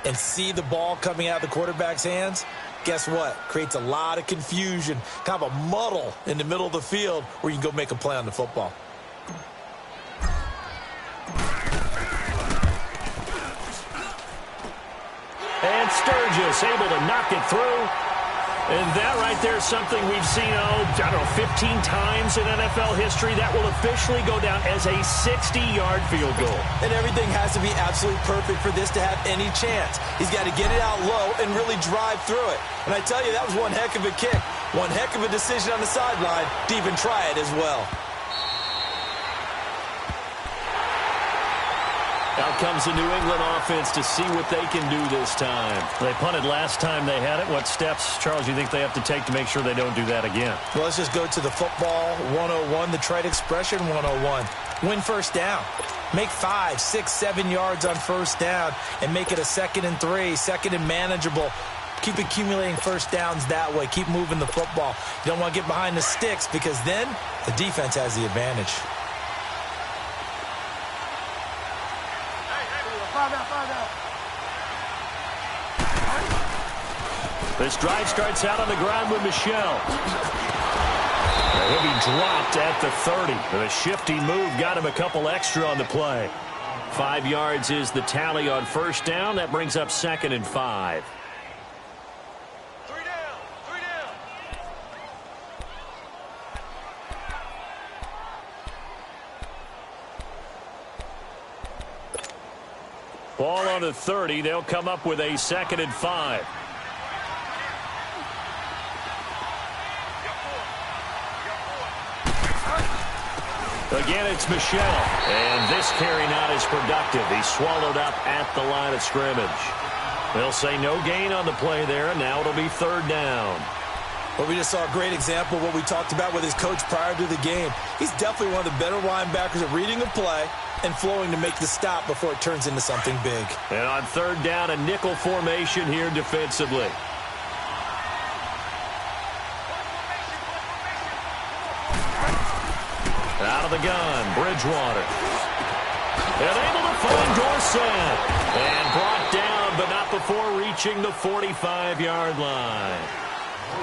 B: and see the ball coming out of the quarterback's hands, guess what? Creates a lot of confusion, kind of a muddle in the middle of the field where you can go make a play on the football.
A: And Sturgis able to knock it through. And that right there is something we've seen, I don't know, 15 times in NFL history. That will officially go down as a 60-yard field goal.
B: And everything has to be absolutely perfect for this to have any chance. He's got to get it out low and really drive through it. And I tell you, that was one heck of a kick. One heck of a decision on the sideline to even try it as well.
A: Out comes the New England offense to see what they can do this time. They punted last time they had it. What steps, Charles, do you think they have to take to make sure they don't do that again?
B: Well, let's just go to the football 101, the trade expression 101. Win 1st down. Make 5, 6, 7 yards on 1st down and make it a 2nd and 3, 2nd and manageable. Keep accumulating 1st downs that way. Keep moving the football. You don't want to get behind the sticks because then the defense has the advantage.
A: This drive starts out on the ground with Michel. He'll be dropped at the 30. The shifty move got him a couple extra on the play. 5 yards is the tally on 1st down. That brings up 2nd and 5.
C: 3 down. 3 down.
A: Ball on the 30. They'll come up with a 2nd and 5. Again, it's Michel. And this carry not as productive. He's swallowed up at the line of scrimmage. They'll say no gain on the play there, and now it'll be third down.
B: Well, we just saw a great example of what we talked about with his coach prior to the game. He's definitely one of the better linebackers at reading a play and flowing to make the stop before it turns into something big.
A: And on third down, a nickel formation here defensively. Out of the gun, Bridgewater. And able to find Dorsett. And brought down, but not before reaching the 45-yard line.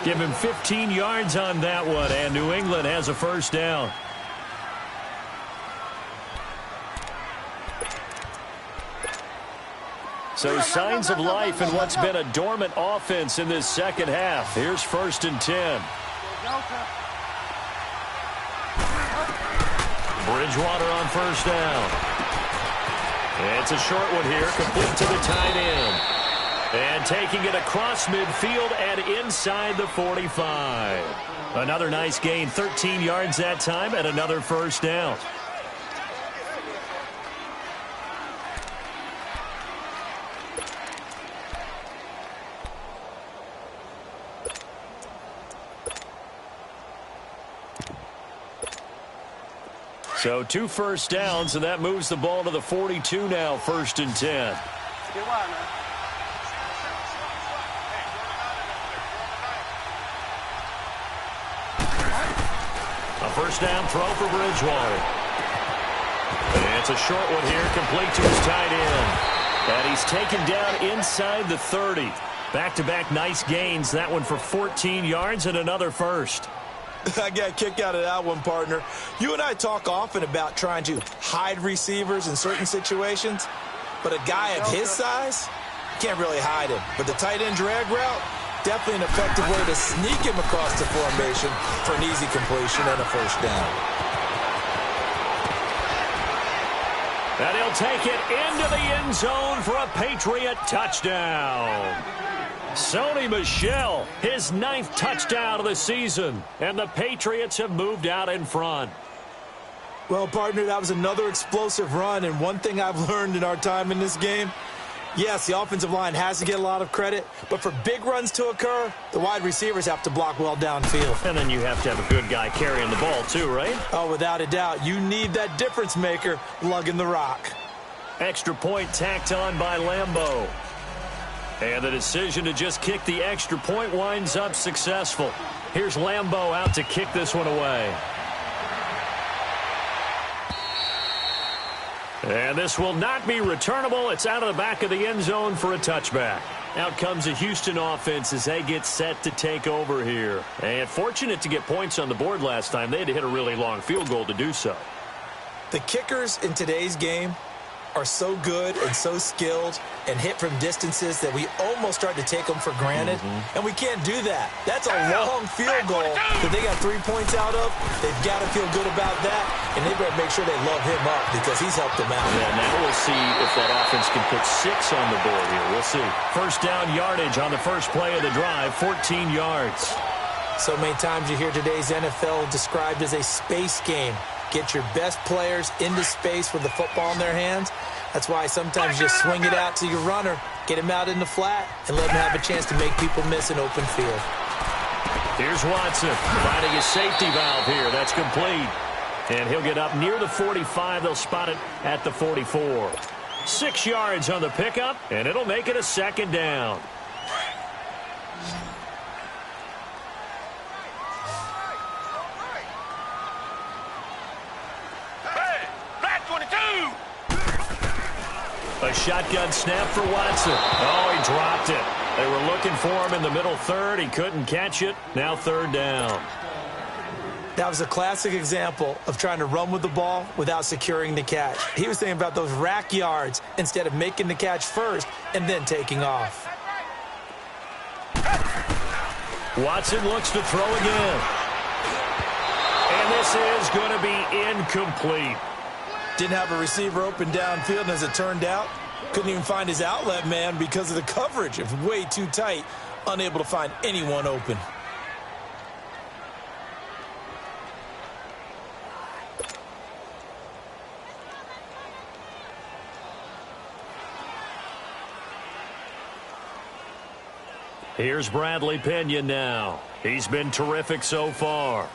A: Give him 15 yards on that one, and New England has a first down. So signs of life in what's been a dormant offense in this second half. Here's 1st and 10. Bridgewater on first down. It's a short one here, complete to the tight end. And taking it across midfield and inside the 45. Another nice gain, 13 yards that time, and another first down. So 2 first downs, and that moves the ball to the 42 now, 1st and 10. A first down throw for Bridgewater. And it's a short one here, complete to his tight end. And he's taken down inside the 30. Back-to-back nice gains, that one for 14 yards and another first.
B: I got a kick out of that one, partner. You and I talk often about trying to hide receivers in certain situations, but a guy of his size can't really hide him. But the tight end drag route, definitely an effective way to sneak him across the formation for an easy completion and a first down.
A: And he'll take it into the end zone for a Patriot touchdown. Sony Michel, his 9th touchdown of the season, and the Patriots have moved out in front.
B: Well, partner, that was another explosive run, and one thing I've learned in our time in this game, yes, the offensive line has to get a lot of credit, but for big runs to occur, the wide receivers have to block well downfield.
A: And then you have to have a good guy carrying the ball too, right?
B: Oh, without a doubt. You need that difference maker lugging the rock.
A: Extra point tacked on by Lambeau. And the decision to just kick the extra point winds up successful. Here's Lambeau out to kick this one away. And this will not be returnable. It's out of the back of the end zone for a touchback. Out comes the Houston offense as they get set to take over here. And fortunate to get points on the board last time. They had to hit a really long field goal to do so.
B: The kickers in today's game are so good and so skilled and hit from distances that we almost start to take them for granted. And we can't do that. That's a long field goal that they got 3 points out of. They've got to feel good about that, and they better make sure they love him up because he's helped them out.
A: Yeah, now we'll see if that offense can put 6 on the board here. We'll see. First down yardage on the first play of the drive, 14 yards.
B: So many times you hear today's NFL described as a space game. Get your best players into space with the football in their hands. That's why sometimes you just swing it out to your runner, get him out in the flat, and let him have a chance to make people miss an open field.
A: Here's Watson finding his safety valve here. That's complete. And he'll get up near the 45. They'll spot it at the 44. 6 yards on the pickup, and it'll make it a second down. A shotgun snap for Watson. Oh, he dropped it. They were looking for him in the middle third. He couldn't catch it. Now third down.
B: That was a classic example of trying to run with the ball without securing the catch. He was thinking about those rack yards instead of making the catch first and then taking off.
A: Watson looks to throw again. And this is going to be incomplete.
B: Didn't have a receiver open downfield, and as it turned out, couldn't even find his outlet man because of the coverage. It was way too tight, unable to find anyone open.
A: Here's Bradley Pinion now. He's been terrific so far.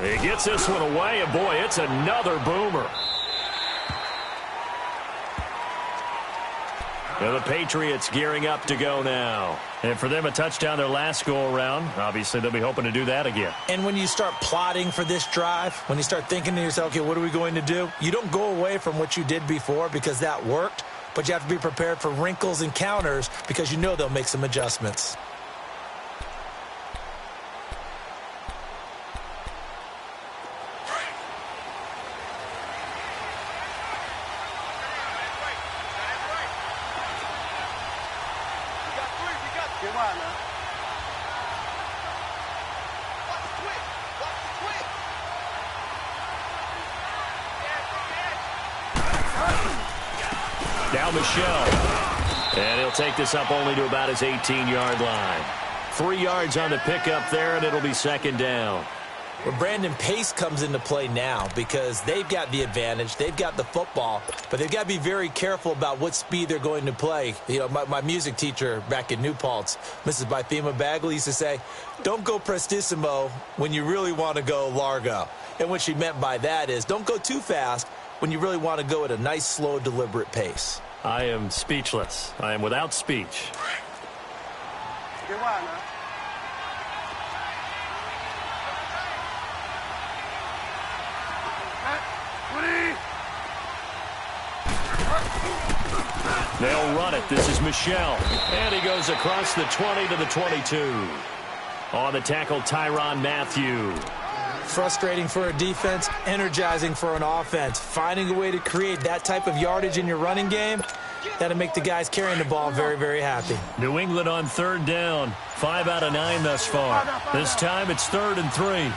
A: He gets this one away, and boy, it's another boomer. And the Patriots gearing up to go now. And for them, a touchdown their last go-around. Obviously, they'll be hoping to do that again.
B: And when you start plotting for this drive, when you start thinking to yourself, okay, what are we going to do? You don't go away from what you did before because that worked, but you have to be prepared for wrinkles and counters because you know they'll make some adjustments.
A: Now Michelle. And he'll take this up only to about his 18-yard line. 3 yards on the pickup there, and it'll be second down.
B: Well, Brandon, pace comes into play now because they've got the advantage. They've got the football, but they've got to be very careful about what speed they're going to play. You know, my music teacher back in New Paltz, Mrs. Bythema Bagley, used to say, don't go prestissimo when you really want to go largo. And what she meant by that is don't go too fast when you really want to go at a nice, slow, deliberate pace.
A: I am speechless. I am without speech. They'll run it. This is Michelle. And he goes across the 20 to the 22. On the tackle, Tyrann Mathieu.
B: Frustrating for a defense, energizing for an offense. Finding a way to create that type of yardage in your running game, that'll make the guys carrying the ball very, very happy.
A: New England on third down. 5 out of 9 thus far. This time it's 3rd and 3.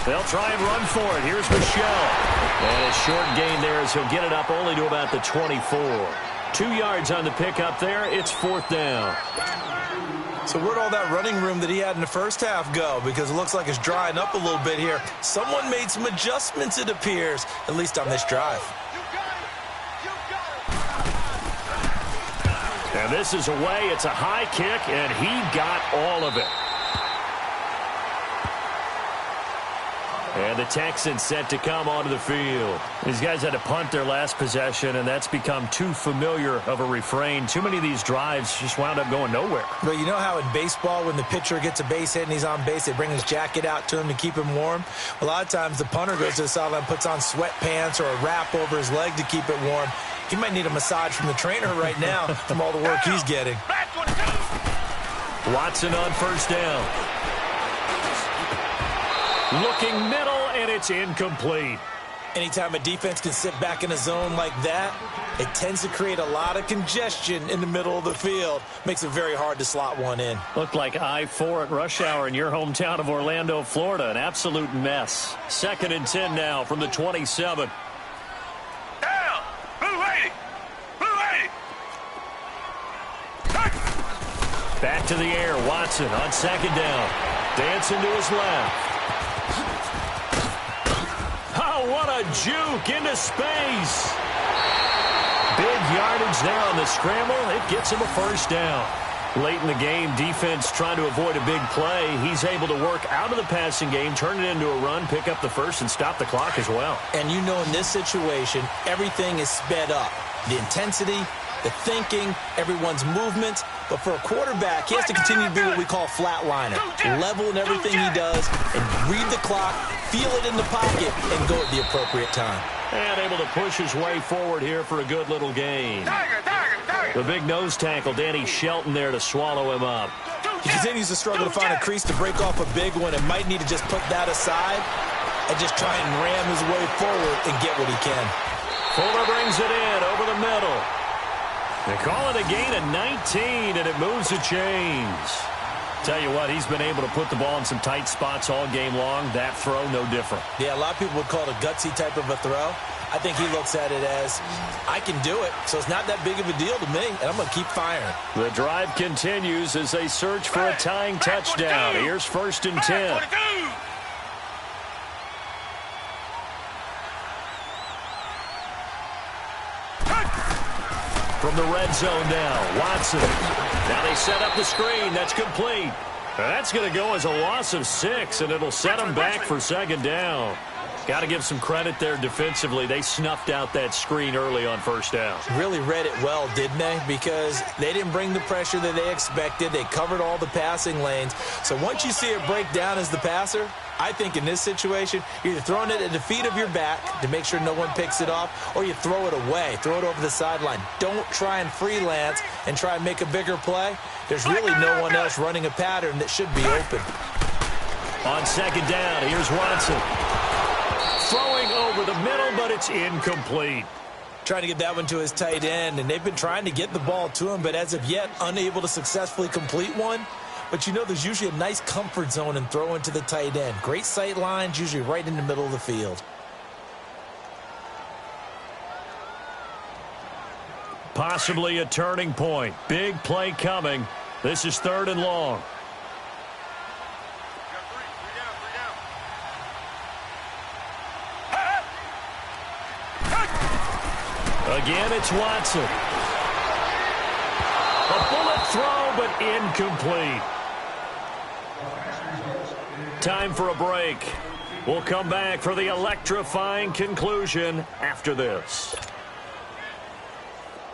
A: They'll try and run for it. Here's Michelle. And a short gain there as he'll get it up only to about the 24. 2 yards on the pickup there. It's 4th down.
B: So where'd all that running room that he had in the first half go? Because it looks like it's drying up a little bit here. Someone made some adjustments, it appears, at least on this drive.
A: And this is away. It's a high kick, and he got all of it. And the Texans set to come onto the field. These guys had to punt their last possession, and that's become too familiar of a refrain. Too many of these drives just wound up going nowhere.
B: But you know how in baseball, when the pitcher gets a base hit and he's on base, they bring his jacket out to him to keep him warm? A lot of times the punter goes to the sideline, puts on sweatpants or a wrap over his leg to keep it warm. He might need a massage from the trainer right now from all the work he's getting.
A: Watson on first down. Looking middle, and it's incomplete.
B: Anytime a defense can sit back in a zone like that, it tends to create a lot of congestion in the middle of the field. Makes it very hard to slot one in.
A: Looked like I-4 at rush hour in your hometown of Orlando, Florida. An absolute mess. 2nd and 10 now from the 27.
C: Down! Blue 80! Blue 80!
A: Back to the air. Watson on 2nd down. Dancing to his left. Oh, what a juke into space. Big yardage there on the scramble. It gets him a first down. Late in the game, defense trying to avoid a big play. He's able to work out of the passing game, turn it into a run, pick up the first, and stop the clock as well.
B: And you know in this situation, everything is sped up. The intensity, the thinking, everyone's movement. But for a quarterback, he has to continue to be what we call flatliner. Level in everything he does and read the clock, feel it in the pocket, and go at the appropriate time.
A: And able to push his way forward here for a good little gain. The big nose tackle, Danny Shelton, there to swallow him up.
B: He continues to struggle to find a crease to break off a big one and might need to just put that aside and just try and ram his way forward and get what he can.
A: Fuller brings it in over the middle. They call it a gain of 19, and it moves the chains. Tell you what, he's been able to put the ball in some tight spots all game long. That throw, no different.
B: Yeah, a lot of people would call it a gutsy type of a throw. I think he looks at it as, I can do it, so it's not that big of a deal to me, and I'm going to keep firing.
A: The drive continues as they search for a tying touchdown. Here's 1st and 10. from the red zone now. Watson. Now they set up the screen. That's complete. That's going to go as a loss of 6, and it'll set them back for second down. Got to give some credit there defensively. They snuffed out that screen early on first down.
B: Really read it well, didn't they? Because they didn't bring the pressure that they expected. They covered all the passing lanes. So once you see it break down as the passer, I think in this situation, you're either throwing it at the feet of your back to make sure no one picks it off, or you throw it away, throw it over the sideline. Don't try and freelance and try and make a bigger play. There's really no one else running a pattern that should be open.
A: On second down, here's Watson. Throwing over the middle, but it's incomplete.
B: Trying to get that one to his tight end, and they've been trying to get the ball to him, but as of yet, unable to successfully complete one. But you know there's usually a nice comfort zone in throwing to the tight end. Great sight lines, usually right in the middle of the field.
A: Possibly a turning point. Big play coming. This is 3rd and long. Again, it's Watson. A bullet throw, but incomplete. Time for a break. We'll come back for the electrifying conclusion after this.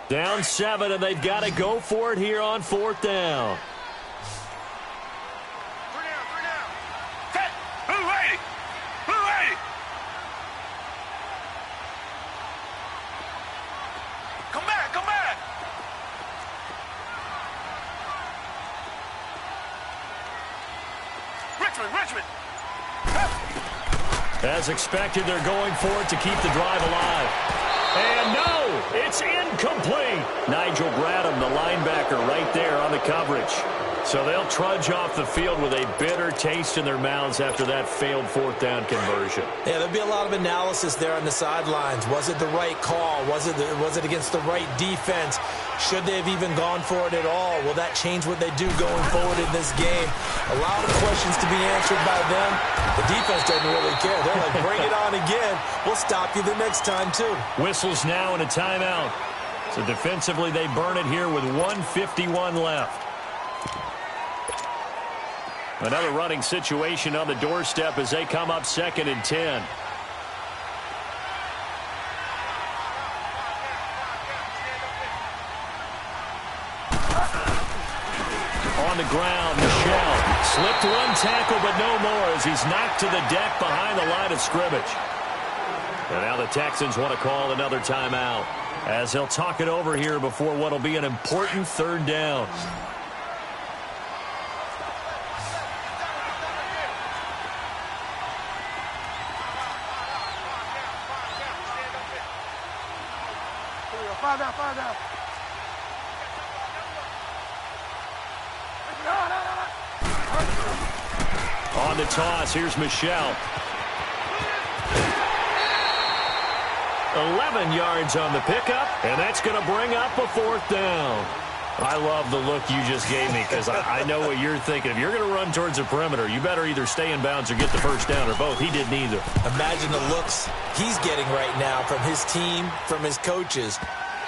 A: Down 7, and they've got to go for it here on 4th down. As expected, they're going for it to keep the drive alive. And no, it's incomplete. Nigel Bradham, the linebacker, right there on the coverage. So they'll trudge off the field with a bitter taste in their mouths after that failed 4th down conversion.
B: Yeah, there'll be a lot of analysis there on the sidelines. Was it the right call? Was it against the right defense? Should they have even gone for it at all? Will that change what they do going forward in this game? A lot of questions to be answered by them. The defense doesn't really care. They're like, bring it on again. We'll stop you the next time, too.
A: Whistles now and a timeout. So defensively, they burn it here with 1:51 left. Another running situation on the doorstep as they come up 2nd and 10. On the ground, Michel slipped one tackle, but no more as he's knocked to the deck behind the line of scrimmage. And now the Texans want to call another timeout as they'll talk it over here before what will be an important 3rd down. On the toss, here's Michel. 11 yards on the pickup, and that's going to bring up a 4th down. I love the look you just gave me because I know what you're thinking. If you're going to run towards the perimeter, you better either stay in bounds or get the 1st down, or both. He did neither.
B: Imagine the looks he's getting right now from his team, from his coaches.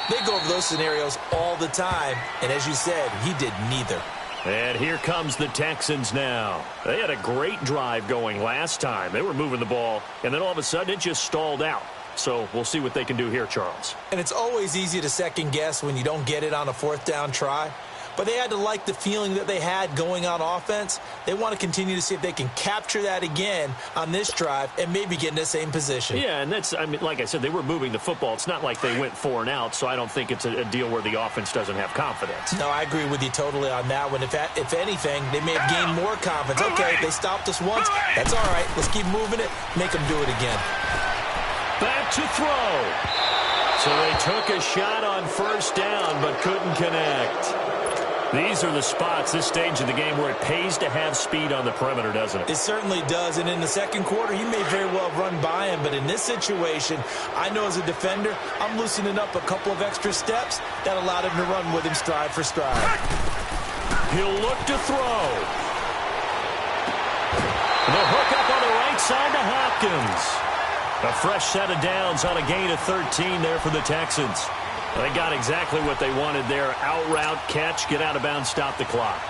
B: They go over those scenarios all the time, and as you said, he did neither.
A: And here comes the Texans now. They had a great drive going last time. They were moving the ball, and then all of a sudden it just stalled out. So we'll see what they can do here, Charles.
B: And it's always easy to second guess when you don't get it on a 4th down try. But they had to like the feeling that they had going on offense. They want to continue to see if they can capture that again on this drive and maybe get in the same position.
A: Yeah, and that's, I mean, like I said, they were moving the football. It's not like they went 4 and out, so I don't think it's a deal where the offense doesn't have confidence.
B: No, I agree with you totally on that one. If anything, they may have gained more confidence. Okay, they stopped us once. That's all right. Let's keep moving it. Make them do it again.
A: Back to throw. So they took a shot on 1st down but couldn't connect. These are the spots, this stage of the game, where it pays to have speed on the perimeter, doesn't it?
B: It certainly does, and in the second quarter, he may very well run by him, but in this situation, I know as a defender, I'm loosening up a couple of extra steps that allowed him to run with him stride for stride.
A: He'll look to throw. The hook up on the right side to Hopkins. A fresh set of downs on a gain of 13 there for the Texans. They got exactly what they wanted there. Out route, catch, get out of bounds, stop the clock.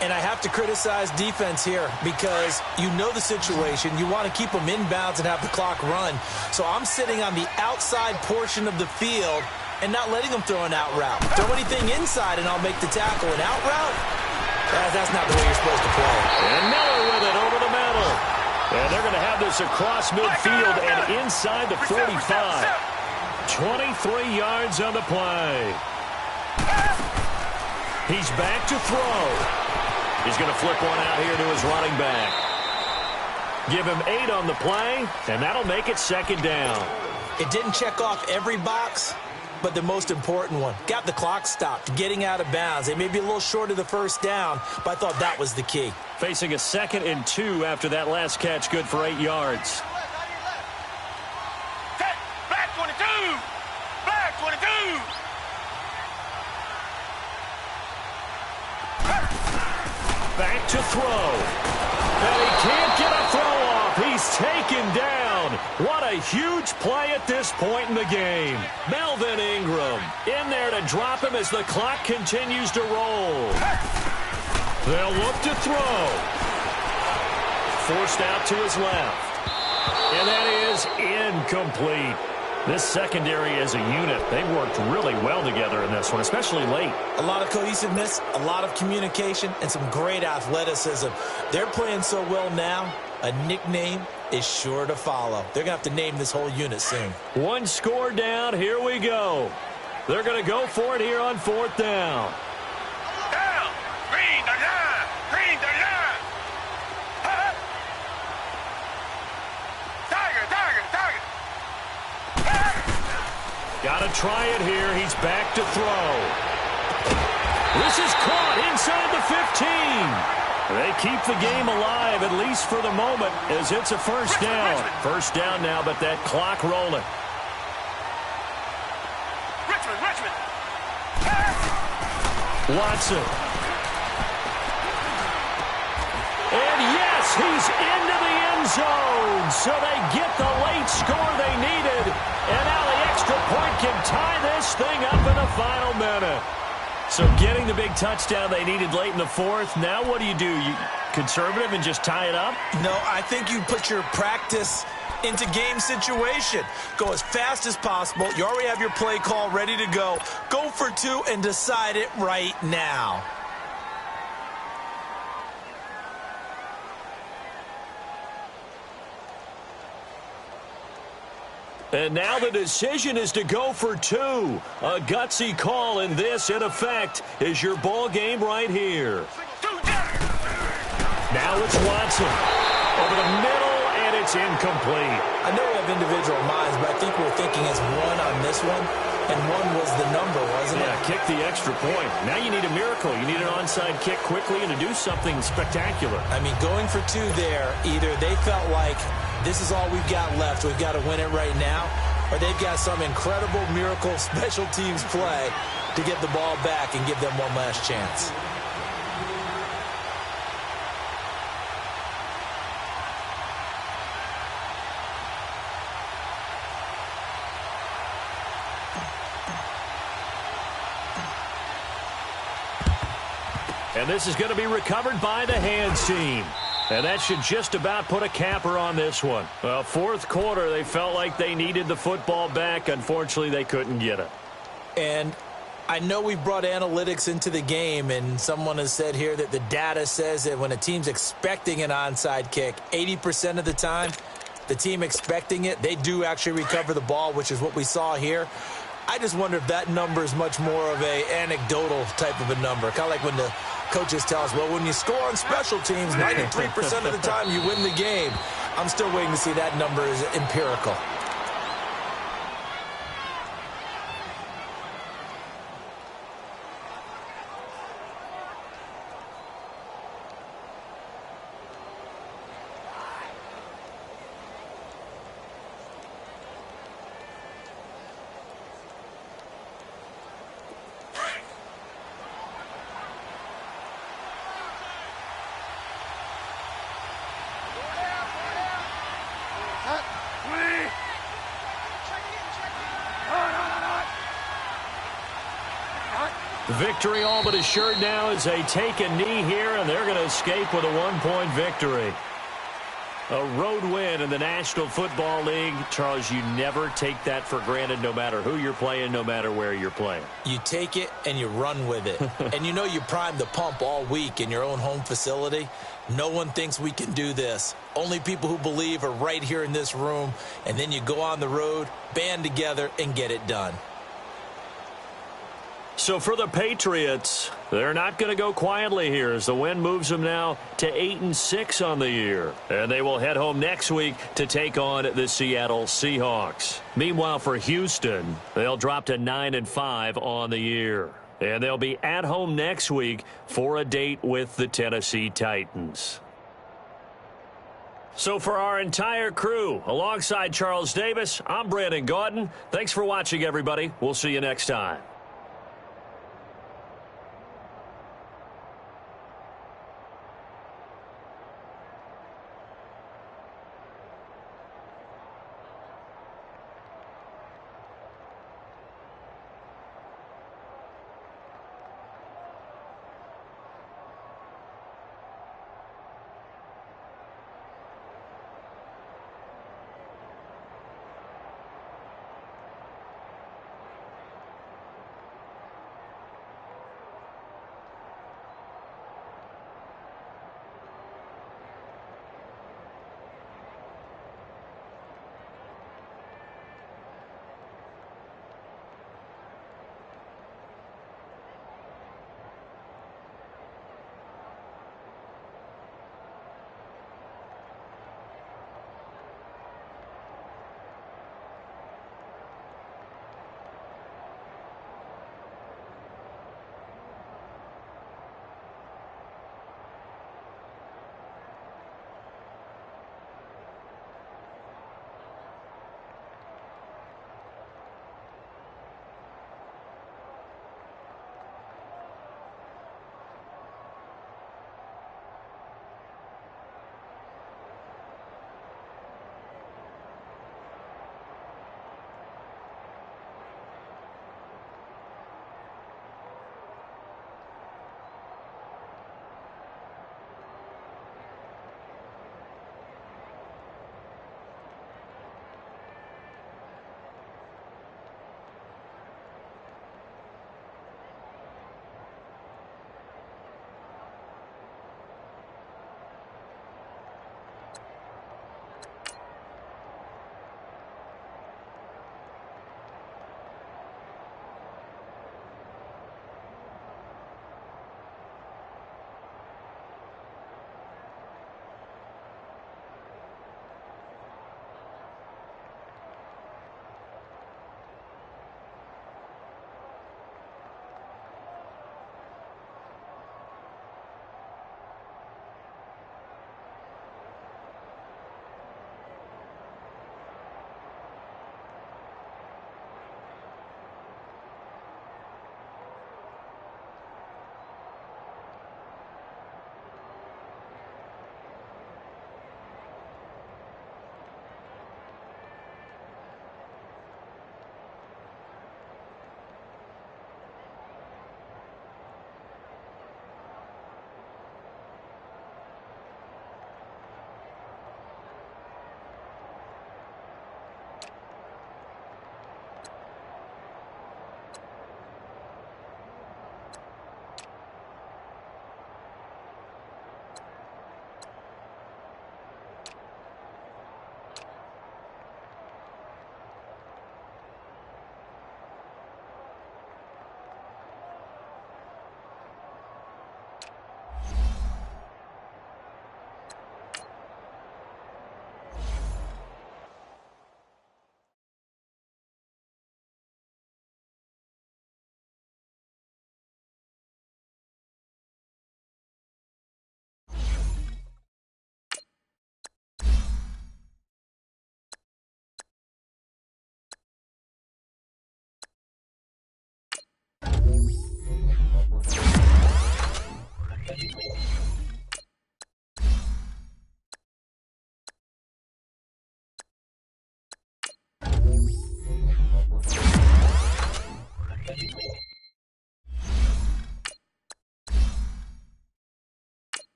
B: And I have to criticize defense here because you know the situation. You want to keep them inbounds and have the clock run. So I'm sitting on the outside portion of the field and not letting them throw an out route. Throw anything inside and I'll make the tackle. An out route? That's not the way you're supposed to play.
A: And Miller with it over the middle. And they're going to have this across midfield and inside the 45. 23 yards on the play. He's back to throw. He's going to flip one out here to his running back. Give him 8 on the play, and that'll make it second down.
B: It didn't check off every box, but the most important one. Got the clock stopped, getting out of bounds. They may be a little short of the first down, but I thought that was the key.
A: Facing a 2nd and 2 after that last catch, good for 8 yards.
C: Black 22! Black 22!
A: Back to throw. And he can't get a throw off. He's taken down. What a huge play at this point in the game. Melvin Ingram in there to drop him as the clock continues to roll. They'll look to throw. Forced out to his left. And that is incomplete. This secondary as a unit, they've worked really well together in this one, especially late.
B: A lot of cohesiveness, a lot of communication, and some great athleticism. They're playing so well now, a nickname is sure to follow. They're going to have to name this whole unit soon.
A: One score down, here we go. They're going to go for it here on 4th down.
C: Down! Green the line! Green the line! Tiger! Tiger! Tiger!
A: Got to try it here. He's back to throw. This is caught inside the 15. They keep the game alive, at least for the moment, as it's a first down. First down now, but that clock rolling.
C: Richmond!
A: Watson. And yes, he's into the end zone. So they get the late score they needed. And now the extra point can tie this thing up in the final minute. So getting the big touchdown they needed late in the 4th. Now what do? You conservative and just tie it up?
B: No, I think you put your practice into game situation. Go as fast as possible. You already have your play call ready to go. Go for 2 and decide it right now.
A: And now the decision is to go for 2. A gutsy call, and this, in effect, is your ball game right here. Now it's Watson. Over the middle, and it's incomplete.
B: I know we have individual minds, but I think we're thinking as 1 on this one, and 1 was the number, wasn't it?
A: Yeah, kick the extra point. Now you need a miracle. You need an onside kick quickly and to do something spectacular.
B: I mean, going for 2 there, either they felt like this is all we've got left, we've got to win it right now, or they've got some incredible miracle special teams play to get the ball back and give them one last chance.
A: And this is going to be recovered by the hands team. And that should just about put a capper on this one. Well, 4th quarter, they felt like they needed the football back. Unfortunately, they couldn't get it.
B: And I know we brought analytics into the game, and someone has said here that the data says that when a team's expecting an onside kick, 80% of the time, the team expecting it, they do actually recover the ball, which is what we saw here. I just wonder if that number is much more of a anecdotal type of a number. Kind of like when the coaches tell us, well, when you score on special teams, 93% of the time you win the game. I'm still waiting to see that number is empirical.
A: Victory all but assured now as they take a knee here, and they're going to escape with a 1-point victory. A road win in the National Football League. Charles, you never take that for granted no matter who you're playing, no matter where you're playing.
B: You take it and you run with it. And you know you primed the pump all week in your own home facility. No one thinks we can do this. Only people who believe are right here in this room. And then you go on the road, band together, and get it done.
A: So for the Patriots, they're not going to go quietly here as the win moves them now to 8-6 on the year. And they will head home next week to take on the Seattle Seahawks. Meanwhile, for Houston, they'll drop to 9-5 on the year. And they'll be at home next week for a date with the Tennessee Titans. So for our entire crew, alongside Charles Davis, I'm Brandon Gaudin. Thanks for watching, everybody. We'll see you next time.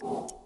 D: you.